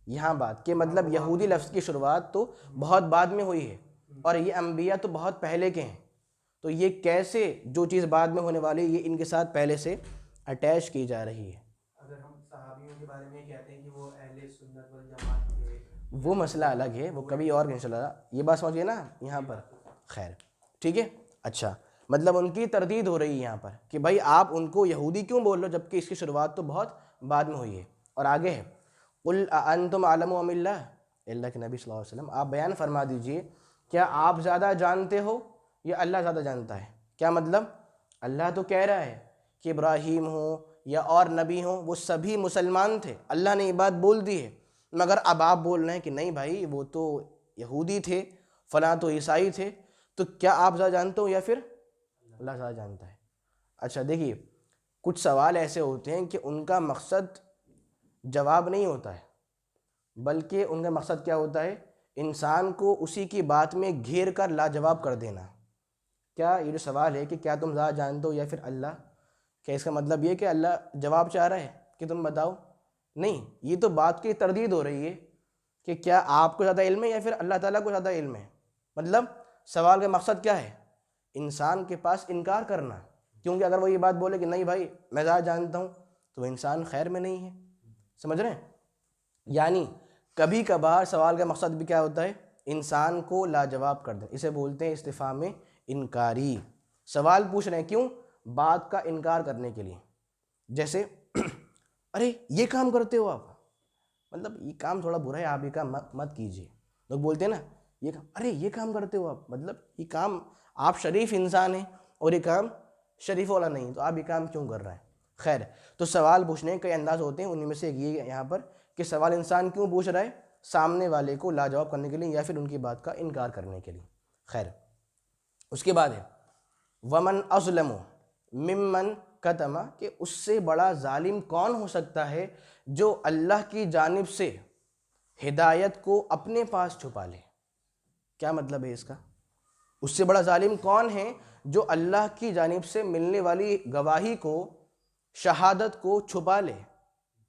یہاں بات کہ مطلب یہودی لفظ کی شروعات تو بہت بعد میں ہوئی ہے اور یہ انبیاء تو بہت پہلے کے ہیں، تو یہ کیسے جو چیز بعد میں ہونے والی یہ ان کے ساتھ پہلے سے اٹیچ کی جا رہی ہے؟ اگر ہم صحابیوں کے بارے میں کہتے ہیں کہ وہ اہل سنت والجماعت تھے، وہ مسئلہ الگ ہے، وہ کبھی اور انشاءاللہ۔ یہ بات سمجھیے نا یہاں پر؟ خیر، ٹھیک ہے۔ اچھا، مطلب ان کی تردید ہو رہی ہے یہاں پر کہ بھائی آپ ان کو یہودی کیوں بول رہے ہو جبکہ اس کی شروعات تو بہت بعد میں ہوئی ہے۔ اور آگے ہے قُلْ أَأَنْتُمْ أَعْلَمُ أَمِ اللَّهِ، اللہ کے نبی صلی اللہ علیہ وسلم آپ بیان فرما دیجئے کیا آپ زیادہ جانتے ہو یا اللہ زیادہ جانتا ہے؟ کیا مطلب؟ اللہ تو کہہ رہا ہے کہ ابراہیم ہوں یا اور نبی ہوں وہ سبھی مسلمان تھے، اللہ نے یہ بات بول دی ہے، مگر اب آپ بول رہے ہیں کہ نہیں بھائی وہ تو یہودی تھے، فلاں تو عیسائی تھے، تو کیا آپ زیادہ جانتے ہو یا پھر اللہ زیادہ جانتا ہے؟ اچھا دیکھیے، کچھ سوال ایسے ہوتے ہیں کہ ان کا مقصد جواب نہیں ہوتا ہے، بلکہ ان کا مقصد کیا ہوتا ہے؟ انسان کو اسی کی بات میں گھیر کر لاجواب کر دینا۔ کیا یہ جو سوال ہے کہ کیا تم زیادہ جانتے ہو یا پھر اللہ، کیا اس کا مطلب یہ کہ اللہ جواب چاہ رہا ہے کہ تم بتاؤ؟ نہیں، یہ تو بات کی تردید ہو رہی ہے کہ کیا آپ کو زیادہ علم ہے یا پھر اللہ تعالیٰ کو زیادہ علم ہے۔ مطلب سوال کا مقصد کیا ہے؟ انسان کے پاس انکار کرنا، کیونکہ اگر وہ یہ بات بولے کہ نہیں بھائی میں زیادہ جانتا ہوں تو وہ انسان خیر میں نہیں ہے۔ سمجھ رہے ہیں؟ یعنی کبھی کبھار سوال کا مقصد بھی کیا ہوتا ہے؟ انسان کو لاجواب کر دیں، اسے بولتے ہیں استفہام انکاری۔ سوال پوچھ رہے ہیں کیوں؟ بات کا انکار کرنے کے لیے۔ جیسے ارے یہ کام کرتے ہو آپ، مطلب یہ کام تھوڑا برا ہے، آپ یہ کام مت کیجیے۔ لوگ بولتے ہیں نا یہ کام، ارے یہ کام کرتے ہو آپ، مطلب یہ کام آپ شریف انسان ہیں اور یہ کام شریف والا نہیں، تو آپ یہ کام کیوں کر رہے ہیں؟ خیر، تو سوال پوچھنے کے کئی انداز ہوتے ہیں، ان میں سے ایک یہ یہاں پر کہ سوال انسان کیوں پوچھ رہا ہے؟ سامنے والے کو لاجواب کرنے کے لیے یا پھر ان کی بات کا انکار کرنے کے لیے۔ خیر، اس کے بعد ہے وَمَنْ أَظْلَمُ مِمَّنْ كَتَمَ، کہ اس سے بڑا ظالم کون ہو سکتا ہے جو اللہ کی جانب سے ہدایت کو اپنے پاس چھپا لے۔ کیا مطلب ہے اس کا؟ اس سے بڑا ظالم کون ہے جو اللہ کی جانب سے ملنے والی گواہی کو، شہادت کو چھپا لے؟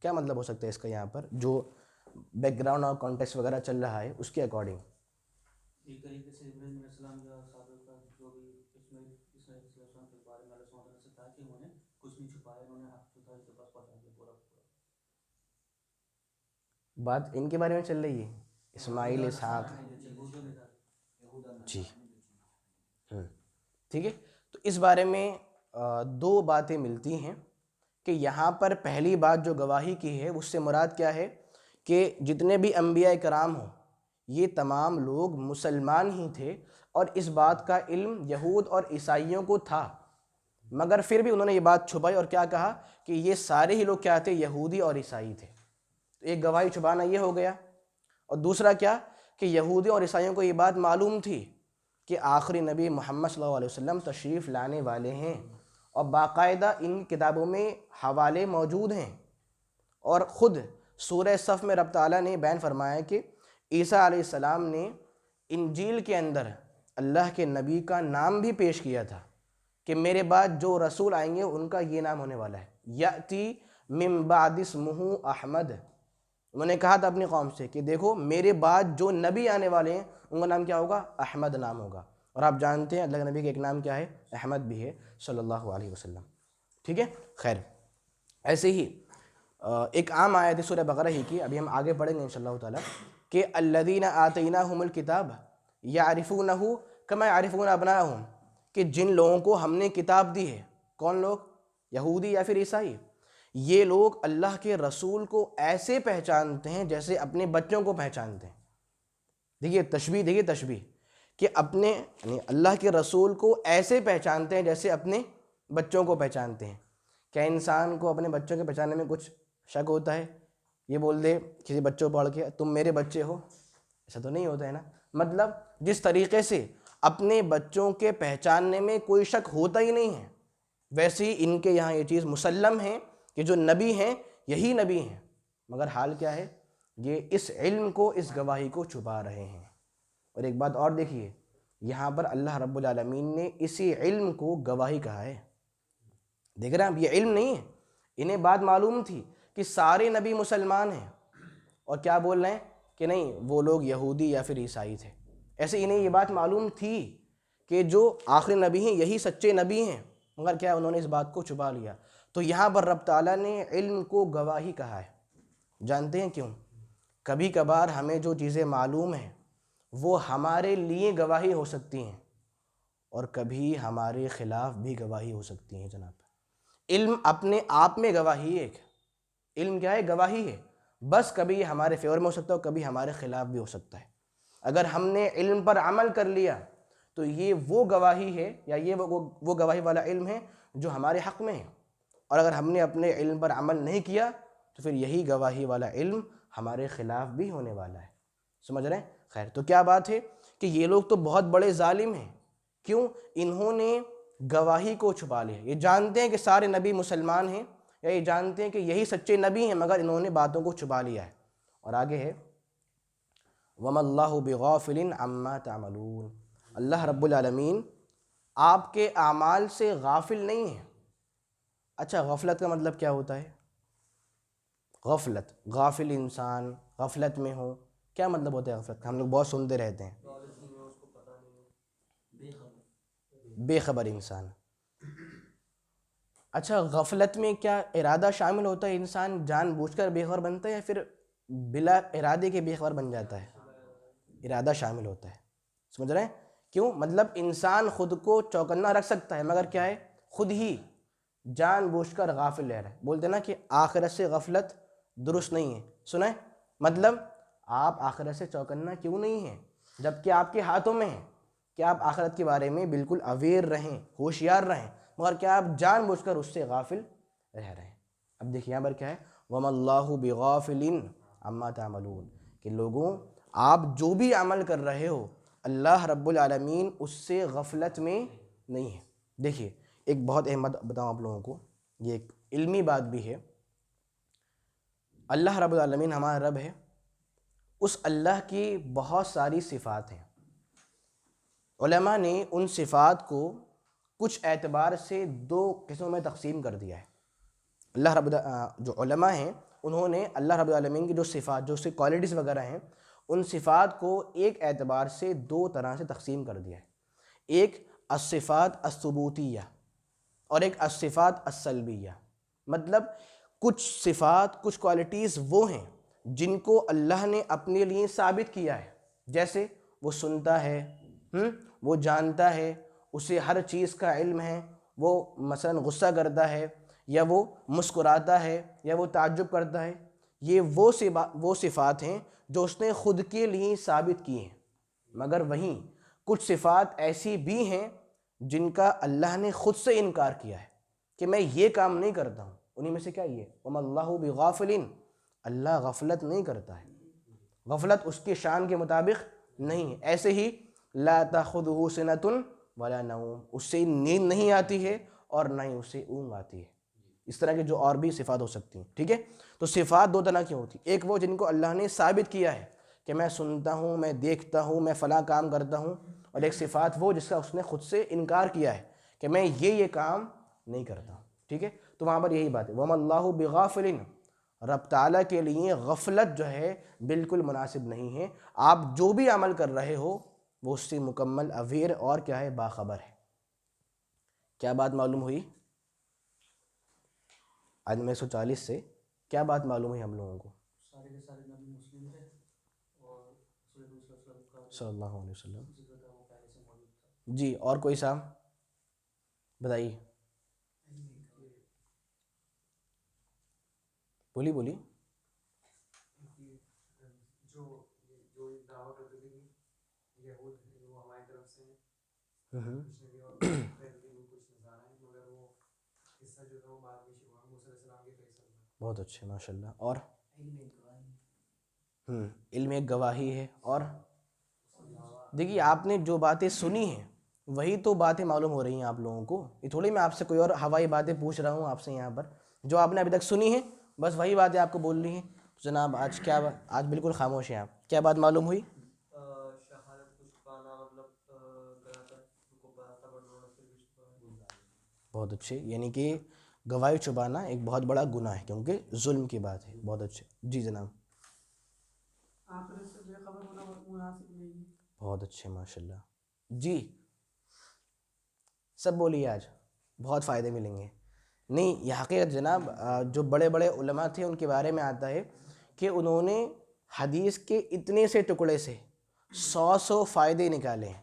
کیا مطلب ہو سکتا ہے اس کا یہاں پر جو بیک گراؤنڈ اور کانٹیکسٹ وغیرہ چل رہا ہے اس کے اکارڈنگ؟ ایک طریقے سے ابراہیم علیہ السلام کا سابق کا جو بھی اسماعیل علیہ السلام کے بارے میں اللہ سبحانہ وتعالیٰ سے کہا کہ انہوں نے کچھ نہیں چھپایا، انہوں نے حق جو تھا اس کے پاس پہنچا دیا پورا پورا۔ بات ان کے بارے میں چل رہی ہے، اسماعیل، اسحاق، جی ٹھیک ہے۔ تو اس بارے میں دو باتیں ملتی ہیں کہ یہاں پر پہلی بات جو گواہی کی ہے اس سے مراد کیا ہے کہ جتنے بھی انبیاء کرام ہوں یہ تمام لوگ مسلمان ہی تھے اور اس بات کا علم یہود اور عیسائیوں کو تھا، مگر پھر بھی انہوں نے یہ بات چھپائی اور کیا کہا کہ یہ سارے ہی لوگ کیا تھے؟ یہودی اور عیسائی تھے۔ تو ایک گواہی چھپانا یہ ہو گیا، اور دوسرا کیا کہ یہودی اور عیسائیوں کو یہ بات معلوم تھی کہ آخری نبی محمد صلی اللہ علیہ وسلم تشریف لانے والے ہیں، اور باقاعدہ ان کتابوں میں حوالے موجود ہیں، اور خود سورہ صف میں رب تعالیٰ نے بیان فرمایا کہ عیسیٰ علیہ السلام نے انجیل کے اندر اللہ کے نبی کا نام بھی پیش کیا تھا کہ میرے بعد جو رسول آئیں گے ان کا یہ نام ہونے والا ہے، یأتی من بعد اسمہ احمد۔ انہوں نے کہا تھا اپنی قوم سے کہ دیکھو میرے بعد جو نبی آنے والے ہیں ان کا نام کیا ہوگا؟ احمد نام ہوگا، اور آپ جانتے ہیں اللہ کے نبی کا ایک نام کیا ہے؟ احمد بھی ہے صلی اللہ علیہ وسلم، ٹھیک ہے۔ خیر، ایسے ہی ایک عام آیت ہے سورہ بقرہ ہی کی، ابھی ہم آگے پڑھیں گے انشاءاللہ تعالیٰ، کہ الذین آتیناہم الکتاب یعرفونہ کما یعرفون ابناءہم، کہ جن لوگوں کو ہم نے کتاب دی ہے، کون لوگ؟ یہودی یا پھر عیسائی، یہ لوگ اللہ کے رسول کو ایسے پہچانتے ہیں جیسے اپنے بچوں کو پہچانتے ہیں. دیکھیے تشبیہ کہ اپنے یعنی اللہ کے رسول کو ایسے پہچانتے ہیں جیسے اپنے بچوں کو پہچانتے ہیں. کیا انسان کو اپنے بچوں کے پہچاننے میں کچھ شک ہوتا ہے؟ یہ بول دے کسی بچوں پڑھ کے تم میرے بچے ہو، ایسا تو نہیں ہوتا ہے نا. مطلب جس طریقے سے اپنے بچوں کے پہچاننے میں کوئی شک ہوتا ہی نہیں ہے، ویسے ہی ان کے یہاں یہ چیز مسلم ہے کہ جو نبی ہیں یہی نبی ہیں، مگر حال کیا ہے، یہ اس علم کو، اس گواہی کو چھپا رہے ہیں. اور ایک بات اور دیکھیے، یہاں پر اللہ رب العالمین نے اسی علم کو گواہی کہا ہے. دیکھ رہے ہیں، اب یہ علم نہیں ہے، انہیں بات معلوم تھی کہ سارے نبی مسلمان ہیں، اور کیا بول رہے ہیں کہ نہیں وہ لوگ یہودی یا پھر عیسائی تھے. ایسے انہیں یہ بات معلوم تھی کہ جو آخری نبی ہیں یہی سچے نبی ہیں، مگر کیا انہوں نے اس بات کو چھپا لیا. تو یہاں پر رب تعالیٰ نے علم کو گواہی کہا ہے. جانتے ہیں کیوں؟ کبھی کبھار ہمیں جو چیزیں معلوم ہیں وہ ہمارے لیے گواہی ہو سکتی ہیں، اور کبھی ہمارے خلاف بھی گواہی ہو سکتی ہیں. جناب، علم اپنے آپ میں گواہی ہے. ایک علم کیا ہے؟ گواہی ہے. بس کبھی یہ ہمارے فیور میں ہو سکتا ہے اور کبھی ہمارے خلاف بھی ہو سکتا ہے. اگر ہم نے علم پر عمل کر لیا تو یہ وہ گواہی ہے، یا یہ وہ گواہی والا علم ہے جو ہمارے حق میں ہے. اور اگر ہم نے اپنے علم پر عمل نہیں کیا تو پھر یہی گواہی والا علم ہمارے خلاف بھی ہونے والا ہے. سمجھ رہے ہیں؟ خیر، تو کیا بات ہے کہ یہ لوگ تو بہت بڑے ظالم ہیں. کیوں؟ انہوں نے گواہی کو چھپا لیا. یہ جانتے ہیں کہ سارے نبی مسلمان ہیں، یا یہ جانتے ہیں کہ یہی سچے نبی ہیں، مگر انہوں نے باتوں کو چھپا لیا ہے. اور آگے ہے وَمَا اللَّهُ بِغَافِلٍ عَمَّا تَعْمَلُونَ. اللہ رب العالمین آپ کے اعمال سے غافل نہیں ہے. اچھا، غفلت کا مطلب کیا ہوتا ہے؟ غفلت، غافل انسان غفلت میں ہو، کیا مطلب ہوتا ہے غفلت کا؟ ہم لوگ بہت سنتے رہتے ہیں. بے خبر انسان. اچھا، غفلت میں کیا ارادہ شامل ہوتا ہے؟ انسان جان بوجھ کر بے خبر بنتا ہے یا پھر بلا ارادے کے بے خبر بن جاتا ہے؟ ارادہ شامل ہوتا ہے. سمجھ رہے ہیں؟ کیوں؟ مطلب انسان خود کو چوکنا رکھ سکتا ہے، مگر کیا ہے، خود ہی جان بوجھ کر غافل رہ رہا ہے. بولتے نا کہ آخرت سے غفلت درست نہیں ہے. سنیں، مطلب آپ آخرت سے چوکنا کیوں نہیں ہیں جبکہ آپ کے ہاتھوں میں ہے کہ آپ آخرت کے بارے میں بالکل اویئر رہیں، ہوشیار رہیں، مگر کیا آپ جان بوجھ کر اس سے غافل رہ رہے ہیں. اب دیکھیں یہاں پر کیا ہے، وَمَا اللَّهُ بِغَافِلٍ عَمَّا تَعْمَلُونَ، کہ لوگوں آپ جو بھی عمل کر رہے ہو اللہ رب العالمین اس سے غفلت میں نہیں ہے. دیکھیے ایک بہت اہم بات بتاؤں آپ لوگوں کو، یہ ایک علمی بات بھی ہے. اللہ رب العالمین ہمارا رب ہے، اس اللہ کی بہت ساری صفات ہیں. علماء نے ان صفات کو کچھ اعتبار سے دو قسموں میں تقسیم کر دیا ہے. جو علماء ہیں انہوں نے اللہ رب العالمین کی جو صفات، جو اس کی کوالٹیز وغیرہ ہیں، ان صفات کو ایک اعتبار سے دو طرح سے تقسیم کر دیا ہے. ایک الصفات الثبوتیہ اور ایک الصفات السلبیہ. مطلب کچھ صفات، کچھ کوالٹیز وہ ہیں جن کو اللہ نے اپنے لیے ثابت کیا ہے، جیسے وہ سنتا ہے، وہ جانتا ہے، اسے ہر چیز کا علم ہے، وہ مثلا غصہ کرتا ہے، یا وہ مسکراتا ہے، یا وہ تعجب کرتا ہے. یہ وہ صفات ہیں جو اس نے خود کے لیے ثابت کی ہیں. مگر وہیں کچھ صفات ایسی بھی ہیں جن کا اللہ نے خود سے انکار کیا ہے کہ میں یہ کام نہیں کرتا ہوں. انہی میں سے کیا یہ وَمَا اللَّهُ بِغَافِلٍ، اللہ غفلت نہیں کرتا ہے، غفلت اس کے شان کے مطابق نہیں ہے. ایسے ہی لا تأخذہ سنۃ ولا نوم، اس سے نیند نہیں آتی ہے اور نہ ہی اسے اونگ آتی ہے. اس طرح کے جو اور بھی صفات ہو سکتی ہیں. ٹھیک ہے، تو صفات دو طرح کی ہوتی ہیں. ایک وہ جن کو اللہ نے ثابت کیا ہے کہ میں سنتا ہوں، میں دیکھتا ہوں، میں فلاں کام کرتا ہوں. اور ایک صفات وہ جس کا اس نے خود سے انکار کیا ہے کہ میں یہ کام نہیں کرتا ہوں. ٹھیک ہے، تو وہاں پر یہی بات ہے وَمَا اللَّهُ بِغَافِلٍ. رب تعالیٰ کے لیے غفلت جو ہے بالکل مناسب نہیں ہے. آپ جو بھی عمل کر رہے ہو وہ اس سے مکمل اویئر اور کیا ہے، باخبر ہے. کیا بات معلوم ہوئی؟ آج 140 سے کیا بات معلوم ہوئی ہم لوگوں کو؟ سارے کے سارے نبی مسلم تھے اور رسول اللہ صلی اللہ علیہ وسلم کا صلی اللہ علیہ وسلم. ذکر تھا وہ پہلے سے موجود تھا. جی، اور کوئی صاحب بتائیے. بولیے بولیے. جو جو دعویٰ کرتے تھے کہ یہود وہ ہماری طرف سے کچھ نبی اور پہلے بھی کچھ نظارہ ہیں، مگر وہ قصہ جو تھا وہ بعد میں شروع ہوا موسیٰ علیہ السلام کے فیصل میں. بہت اچھے ماشاء اللہ. اور علم ایک گواہی ہے. اور دیکھیے آپ نے جو باتیں سنی ہیں وہی تو باتیں معلوم ہو رہی ہیں آپ لوگوں کو. یہ تھوڑی میں آپ سے کوئی اور ہوائی باتیں پوچھ رہا ہوں آپ سے یہاں پر. جو آپ نے ابھی تک سنی ہیں بس وہی باتیں آپ کو بولنی ہیں. جناب آج کیا آج بالکل خاموش ہیں آپ. کیا بات معلوم ہوئی؟ شہادت کو چھپانا مطلب بہت اچھے. یعنی کہ گواہی چھپانا ایک بہت بڑا گناہ ہے کیونکہ ظلم کی بات ہے. بہت اچھے. جی جناب. آخرت سے بے خبر ہونا مناسب نہیں ہے. بہت اچھے ماشاء اللہ. جی سب بولیے, آج بہت فائدے ملیں گے. نہیں یہ حقیقت جناب, جو بڑے بڑے علماء تھے ان کے بارے میں آتا ہے کہ انہوں نے حدیث کے اتنے سے ٹکڑے سے 100 فائدے نکالے ہیں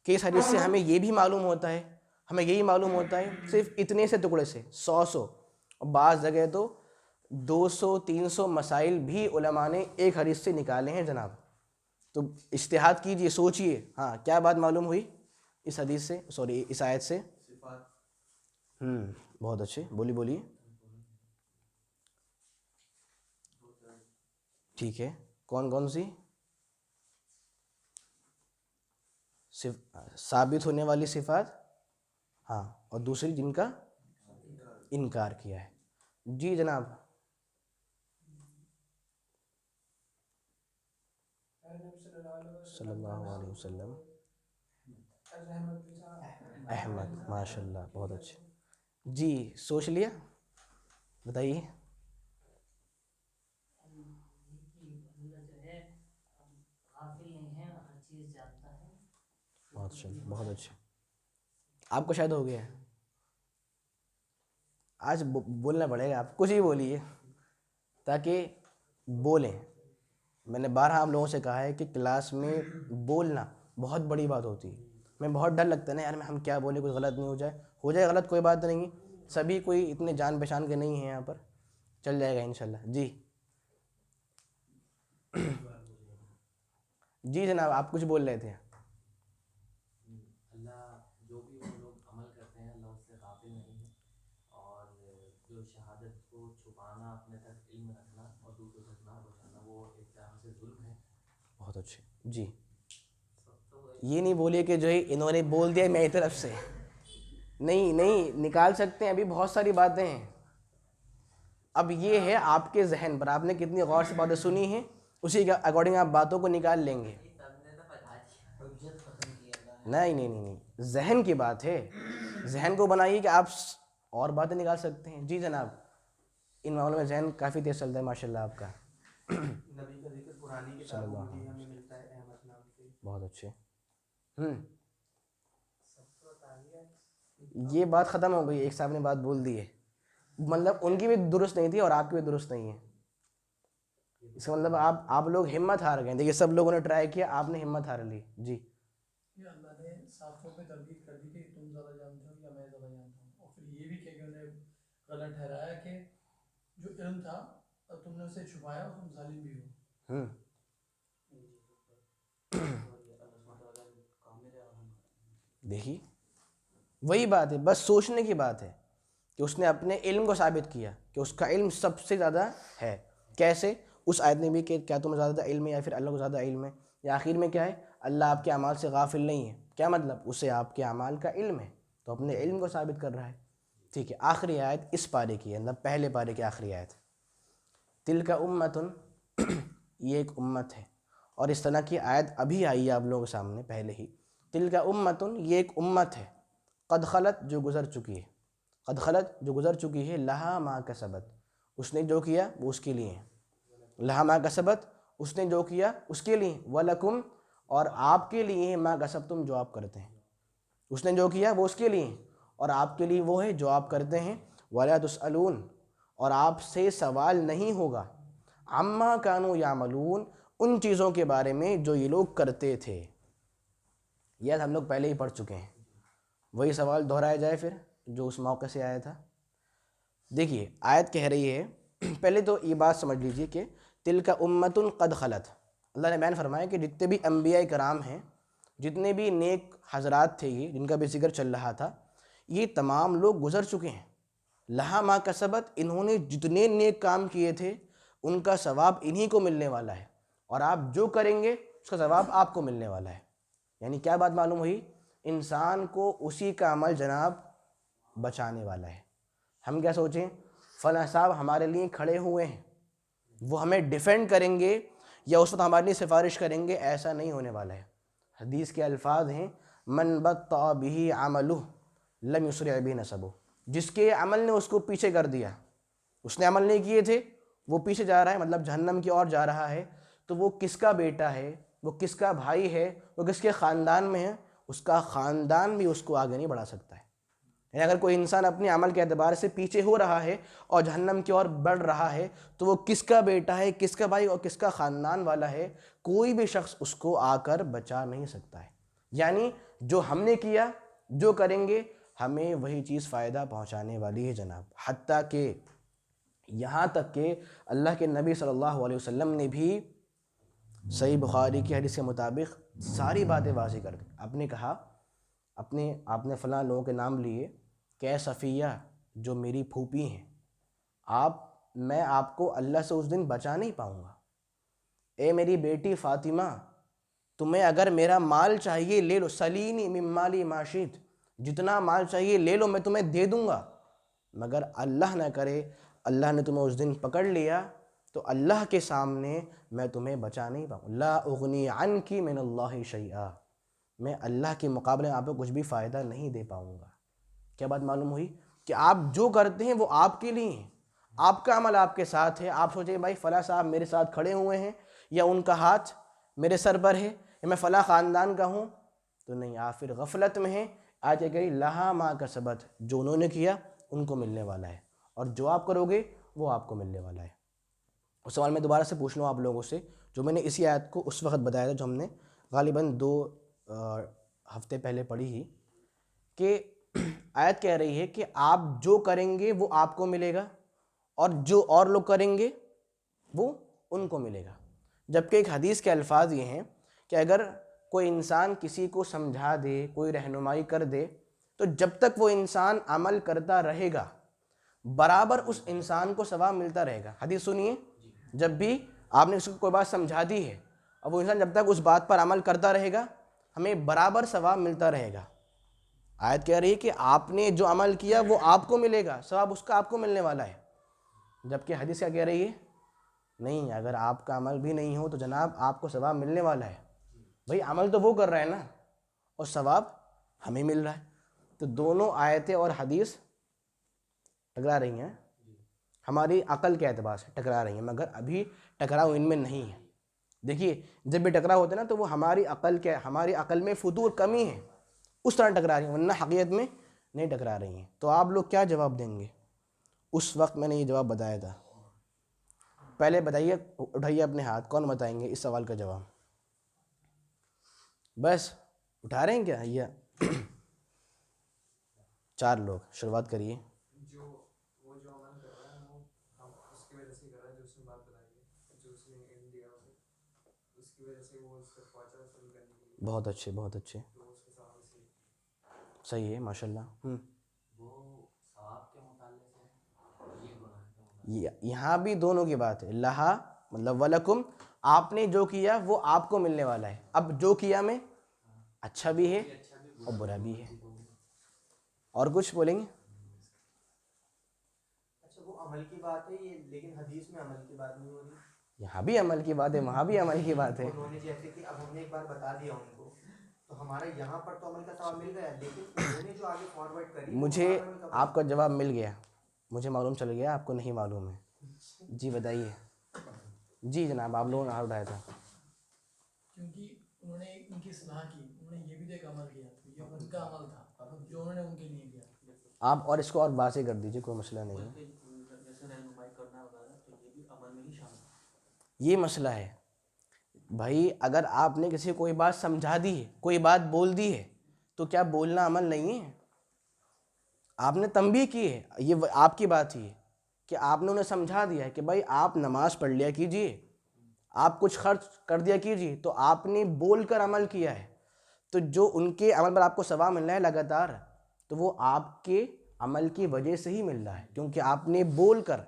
کہ اس حدیث سے ہمیں یہ بھی معلوم ہوتا ہے, ہمیں یہی معلوم ہوتا ہے صرف اتنے سے ٹکڑے سے 100. اور بعض جگہ تو 200-300 مسائل بھی علماء نے ایک حدیث سے نکالے ہیں جناب. تو اجتہاد کیجئے, سوچئے. ہاں کیا بات معلوم ہوئی اس حدیث سے, سوری اس آیت سے؟ بہت اچھے. بولیے. ٹھیک ہے, کون سی ثابت ہونے والی صفات؟ ہاں, اور دوسری جن کا انکار کیا ہے. جی جناب. صلی اللہ علیہ وسلم. احمد ماشاء اللہ. بہت اچھے. جی سوچ لیا, بتائیے. اللہ جو ہے غافل نہیں ہے, ہر چیز جانتا ہے. ماشاء اللہ بہت اچھے. آپ کو شاید ہو گیا ہے آج بولنا پڑے گا, آپ کچھ ہی بولیے تاکہ بولیں. میں نے بارہا آپ لوگوں سے کہا ہے کہ کلاس میں بولنا بہت بڑی بات ہوتی ہے. میں بہت ڈر لگتا ہے نا یار, ہم کیا بولیں کوئی غلط نہیں ہو جائے غلط کوئی بات نہیں, سبھی کوئی اتنے جان پہچان کے نہیں ہیں یہاں پر, چل جائے گا انشاءاللہ. جی جی جناب آپ کچھ بول رہے تھے. اللہ جو بھی وہ لوگ عمل کرتے ہیں اللہ اس سے غافل نہیں ہے, اور جو شہادت کو چھپانا, اپنے تک علم رکھنا اور دوسروں تک نہ پہنچانا, وہ ایک طرح سے ظلم ہے. بہت اچھے. جی یہ نہیں بولیے کہ جو ہے انہوں نے بول دیا میری طرف سے, نہیں نکال سکتے ہیں, ابھی بہت ساری باتیں ہیں. اب یہ ہے آپ کے ذہن پر, آپ نے کتنی غور سے باتیں سنی ہیں, اسی کے اکارڈنگ آپ باتوں کو نکال لیں گے. نہیں ذہن کی بات ہے, ذہن کو بنائیے کہ آپ اور باتیں نکال سکتے ہیں. جی جناب, ان معاملوں میں ذہن کافی تیز چلتا ہے ماشاء اللہ آپ کا. نبی کا ذکر پرانی کتابوں میں بھی ہمیں ملتا ہے احمد نام سے. بہت اچھے. یہ بات ختم ہو گئی, ایک صاحب نے بات بول دی ہے, مطلب ان کی بھی درست نہیں تھی اور آپ کی بھی درست نہیں ہے. اس کا مطلب آپ لوگ ہمت ہار گئے. دیکھیے سب لوگوں نے ٹرائی کیا, آپ نے ہمت ہار لی. جی یہ اللہ نے صاف طور پہ تردید کر دی کہ تم زیادہ جانتے ہو یا میں زیادہ جانتا ہوں, اور پھر یہ بھی کہ انہیں غلط ٹھہرایا کہ جو علم تھا تم نے اسے چھپایا اور تم ظالم بھی ہو. دیکھیے وہی بات ہے, بس سوچنے کی بات ہے کہ اس نے اپنے علم کو ثابت کیا کہ اس کا علم سب سے زیادہ ہے. کیسے؟ اس آیت میں بھی کہ کیا تمہیں زیادہ علم ہے یا پھر اللہ کو زیادہ علم ہے, یا آخر میں کیا ہے اللہ آپ کے اعمال سے غافل نہیں ہے. کیا مطلب؟ اسے آپ کے اعمال کا علم ہے تو اپنے علم کو ثابت کر رہا ہے. ٹھیک ہے, آخری آیت اس پارے کی ہے, مطلب پہلے پارے کی آخری آیت. تلک امتن, یہ ایک امت ہے. اور اس طرح کی آیت ابھی آئی ہے آپ لوگوں کے سامنے پہلے ہی. تلک امتن, یہ ایک امت ہے, قد خلت, جو گزر چکی ہے. قد خلت, جو گزر چکی ہے, لہا ما کسبت, اس نے جو کیا وہ اس کے لیے ہے. لہا ما کسبت, اس نے جو کیا اس کے لیے. ولکم, اور آپ کے لیے ما کسبتم, جو آپ کرتے ہیں. اس نے جو کیا وہ اس کے لیے, اور آپ کے لیے وہ ہے جو آپ کرتے ہیں. ولا تسألون, اور آپ سے سوال نہیں ہوگا. عما کانوا یعملون, ان چیزوں کے بارے میں جو یہ لوگ کرتے تھے. یہ ہم لوگ پہلے ہی پڑھ چکے ہیں, وہی سوال دہرایا جائے پھر جو اس موقع سے آیا تھا. دیکھیے آیت کہہ رہی ہے پہلے تو یہ بات سمجھ لیجئے کہ تلک امۃ قد خلت، اللہ نے بیان فرمایا کہ جتنے بھی انبیاء کرام ہیں، جتنے بھی نیک حضرات تھے یہ جن کا بھی ذکر چل رہا تھا، یہ تمام لوگ گزر چکے ہیں، لہا ما کسبت، انہوں نے جتنے نیک کام کیے تھے ان کا ثواب انہی کو ملنے والا ہے، اور آپ جو کریں گے اس کا ثواب آپ کو ملنے والا ہے۔ یعنی کیا بات معلوم ہوئی؟ انسان کو اسی کا عمل جناب بچانے والا ہے۔ ہم کیا سوچیں فلاں صاحب ہمارے لیے کھڑے ہوئے ہیں، وہ ہمیں ڈیفینڈ کریں گے یا اس وقت ہمارے لیے سفارش کریں گے، ایسا نہیں ہونے والا ہے۔ حدیث کے الفاظ ہیں من بطأ به عملہ لم یسرع به نسبہ، جس کے عمل نے اس کو پیچھے کر دیا، اس نے عمل نہیں کیے تھے، وہ پیچھے جا رہا ہے، مطلب جہنم کی اور جا رہا ہے، تو وہ کس کا بیٹا ہے، وہ کس کا بھائی ہے، وہ کس کے خاندان میں ہے، اس کا خاندان بھی اس کو آگے نہیں بڑھا سکتا ہے۔ یعنی اگر کوئی انسان اپنے عمل کے اعتبار سے پیچھے ہو رہا ہے اور جہنم کی اور بڑھ رہا ہے، تو وہ کس کا بیٹا ہے، کس کا بھائی اور کس کا خاندان والا ہے، کوئی بھی شخص اس کو آ کر بچا نہیں سکتا ہے۔ یعنی جو ہم نے کیا، جو کریں گے، ہمیں وہی چیز فائدہ پہنچانے والی ہے جناب۔ حتیٰ کہ یہاں تک کہ اللہ کے نبی صلی اللہ علیہ وسلم نے بھی صحیح بخاری کی حدیث کے مطابق ساری باتیں واضح کر دی۔ آپ نے کہا آپ نے فلاں لوگوں کے نام لیے کہ اے صفیہ جو میری پھوپھی ہیں، میں آپ کو اللہ سے اس دن بچا نہیں پاؤں گا۔ اے میری بیٹی فاطمہ، تمہیں اگر میرا مال چاہیے لے لو، سلینی من مالی ما شئت، جتنا مال چاہیے لے لو، میں تمہیں دے دوں گا، مگر اللہ نہ کرے اللہ نے تمہیں اس دن پکڑ لیا تو اللہ کے سامنے میں تمہیں بچا نہیں پاؤں۔ لا اغنی عنکی من اللہ شیئا، میں اللہ کے مقابلے میں آپ کو کچھ بھی فائدہ نہیں دے پاؤں گا۔ کیا بات معلوم ہوئی؟ کہ آپ جو کرتے ہیں وہ آپ کے لیے ہیں، آپ کا عمل آپ کے ساتھ ہے۔ آپ سوچیں بھائی فلاں صاحب میرے ساتھ کھڑے ہوئے ہیں، یا ان کا ہاتھ میرے سر پر ہے، یا میں فلاں خاندان کا ہوں، تو نہیں، آپ پھر غفلت میں ہیں۔ آج یہ کہی لہا ما کسبت، جو انہوں نے کیا ان کو ملنے والا ہے، اور جو آپ کرو گے وہ آپ کو ملنے والا ہے۔ اس سوال میں دوبارہ سے پوچھ لوں آپ لوگوں سے، جو میں نے اسی آیت کو اس وقت بتایا تھا جو ہم نے غالباً 2 ہفتے پہلے پڑھی ہی، کہ آیت کہہ رہی ہے کہ آپ جو کریں گے وہ آپ کو ملے گا، اور جو اور لوگ کریں گے وہ ان کو ملے گا۔ جبکہ ایک حدیث کے الفاظ یہ ہیں کہ اگر کوئی انسان کسی کو سمجھا دے، کوئی رہنمائی کر دے، تو جب تک وہ انسان عمل کرتا رہے گا برابر اس انسان کو ثواب ملتا رہے گا۔ حدیث سنیے، جب بھی آپ نے اس کو کوئی بات سمجھا دی ہے اور وہ انسان جب تک اس بات پر عمل کرتا رہے گا، ہمیں برابر ثواب ملتا رہے گا۔ آیت کہہ رہی ہے کہ آپ نے جو عمل کیا وہ آپ کو ملے گا، ثواب اس کا آپ کو ملنے والا ہے۔ جبکہ حدیث کیا کہہ رہی ہے؟ نہیں، اگر آپ کا عمل بھی نہیں ہو تو جناب آپ کو ثواب ملنے والا ہے۔ بھئی عمل تو وہ کر رہا ہے نا، اور ثواب ہمیں مل رہا ہے۔ تو دونوں آیتیں اور حدیث ٹکرا رہی ہیں، ہماری عقل کے اعتبار سے ٹکرا رہی ہیں، مگر ابھی ٹکراؤ ان میں نہیں ہے۔ دیکھیے جب بھی ٹکراؤ ہوتا ہے نا تو وہ ہماری عقل میں فتور کمی ہے، اس طرح ٹکرا رہی ہیں، ورنہ حقیقت میں نہیں ٹکرا رہی ہیں۔ تو آپ لوگ کیا جواب دیں گے؟ اس وقت میں نے یہ جواب بتایا تھا۔ پہلے بتائیے، اٹھائیے اپنے ہاتھ، کون بتائیں گے اس سوال کا جواب؟ بس اٹھا رہے ہیں کیا؟ یہ 4 لوگ، شروعات کریے۔ جو عمل کر رہا ہے وہ ہم اس کی وجہ سے کر رہا ہے، جو اس نے بات بتائی ہے، جو اس نے علم دیا اسے، اس کی وجہ سے وہ اس تک پہنچا سمجھ کرنے کے لیے۔ بہت اچھے، بہت اچھے، تو اس کے ساتھ صحیح ہے، ماشاء اللہ۔ وہ ثواب کے متعلق ہے، یہ گناہ کے متعلق؟ یہاں بھی دونوں کی بات ہے، لہا مطلب ولکم، آپ نے جو کیا وہ آپ کو ملنے والا ہے۔ اب جو کیا میں اچھا بھی ہے اور برا بھی ہے۔ اور کچھ بولیں گے؟ اچھا وہ عمل کی بات ہے یہ، لیکن حدیث میں عمل کی بات نہیں ہو رہی۔ یہاں بھی عمل کی بات ہے، وہاں بھی عمل کی بات ہے۔ انہوں نے جیسے کہ اب ہم نے ایک بار بتا دیا ان کو، تو ہمارے یہاں پر تو عمل کا ثواب مل گیا، لیکن انہوں نے جو آگے فارورڈ کری، مجھے آپ کا جواب مل گیا، مجھے معلوم چل گیا، آپ کو نہیں معلوم ہے۔ جی بتائیے۔ جی جناب، آپ لوگوں نے ہاتھ اٹھایا تھا۔ کیونکہ انہوں نے ان کی اصلاح کی، انہوں نے یہ بھی ایک عمل کیا، یہ ان کا عمل تھا جو انہوں نے ان کے لیے کیا۔ آپ اور اس کو اور واضح کر دیجئے، کوئی مسئلہ نہیں ہے۔ جیسے رہنمائی کرنا وغیرہ، تو یہ بھی عمل میں ہی شامل ہے۔ یہ مسئلہ ہے بھائی، اگر آپ نے کسی کو کوئی بات سمجھا دی ہے، کوئی بات بول دی ہے، تو کیا بولنا عمل نہیں ہے؟ آپ نے تنبیہ کی ہے، یہ آپ کی بات ہی ہے، کہ آپ نے انہیں سمجھا دیا ہے کہ بھائی آپ نماز پڑھ لیا کیجئے، آپ کچھ خرچ کر دیا کیجئے، تو آپ نے بول کر عمل کیا ہے، تو جو ان کے عمل پر آپ کو ثواب مل رہا ہے لگاتار، تو وہ آپ کے عمل کی وجہ سے ہی مل رہا ہے، کیونکہ آپ نے بول کر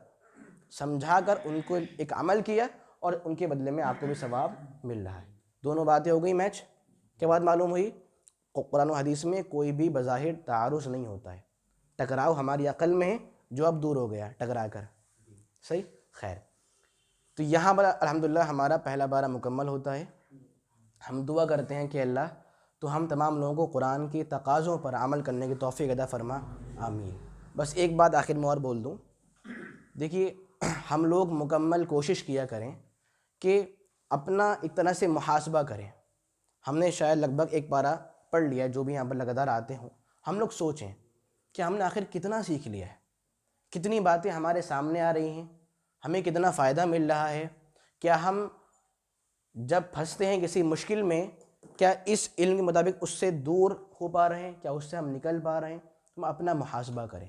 سمجھا کر ان کو ایک عمل کیا اور ان کے بدلے میں آپ کو بھی ثواب مل رہا ہے۔ دونوں باتیں ہو گئی میچ۔ کیا بات معلوم ہوئی؟ قرآن و حدیث میں کوئی بھی بظاہر تعارض نہیں ہوتا ہے، ٹکراؤ ہماری عقل میں ہے جو اب دور ہو گیا ٹکرا کر، صحیح؟ خیر، تو یہاں پر الحمدللہ ہمارا پہلا بارہ مکمل ہوتا ہے۔ ہم دعا کرتے ہیں کہ اللہ تو ہم تمام لوگوں کو قرآن کے تقاضوں پر عمل کرنے کی توفیق عطا فرما، آمین۔ بس ایک بات آخر میں اور بول دوں، دیکھیے ہم لوگ مکمل کوشش کیا کریں کہ اپنا ایک طرح سے محاسبہ کریں۔ ہم نے شاید لگ بھگ ایک پارہ پڑھ لیا، جو بھی یہاں پر لگاتار آتے ہوں، ہم لوگ سوچیں کہ ہم نے آخر کتنا سیکھ لیا ہے، کتنی باتیں ہمارے سامنے آ رہی ہیں، ہمیں کتنا فائدہ مل رہا ہے، کیا ہم جب پھنستے ہیں کسی مشکل میں کیا اس علم کے مطابق اس سے دور ہو پا رہے ہیں، کیا اس سے ہم نکل پا رہے ہیں؟ ہم اپنا محاسبہ کریں،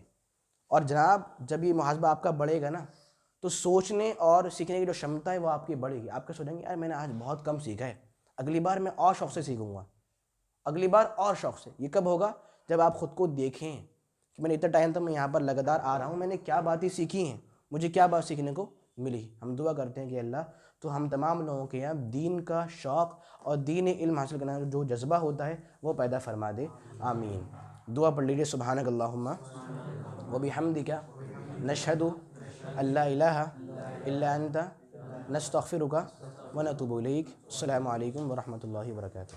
اور جناب جب یہ محاسبہ آپ کا بڑھے گا نا تو سوچنے اور سیکھنے کی جو شمتا ہے وہ آپ کی بڑھے گی۔ آپ کا سوچیں گے یار میں نے آج بہت کم سیکھا ہے، اگلی بار میں اور شوق سے سیکھوں گا، اگلی بار اور شوق سے۔ یہ کب ہوگا؟ جب آپ خود کو دیکھیں کہ میں نے اتنا ٹائم تک میں یہاں پر لگاتار آ رہا ہوں، میں نے کیا باتیں سیکھی ہیں، مجھے کیا بات سیکھنے کو ملی۔ ہم دعا کرتے ہیں کہ اللہ تو ہم تمام لوگوں کے یہاں دین کا شوق اور دین علم حاصل کرنے کا جو جذبہ ہوتا ہے وہ پیدا فرما دے، آمین۔ دعا پڑھ لیجیے، سبحانک اللہم وبحمدک نشہد ان لا الہ الا انت نستغفرک ونتوب الیک۔ السلام علیکم ورحمۃ اللہ وبرکاتہ۔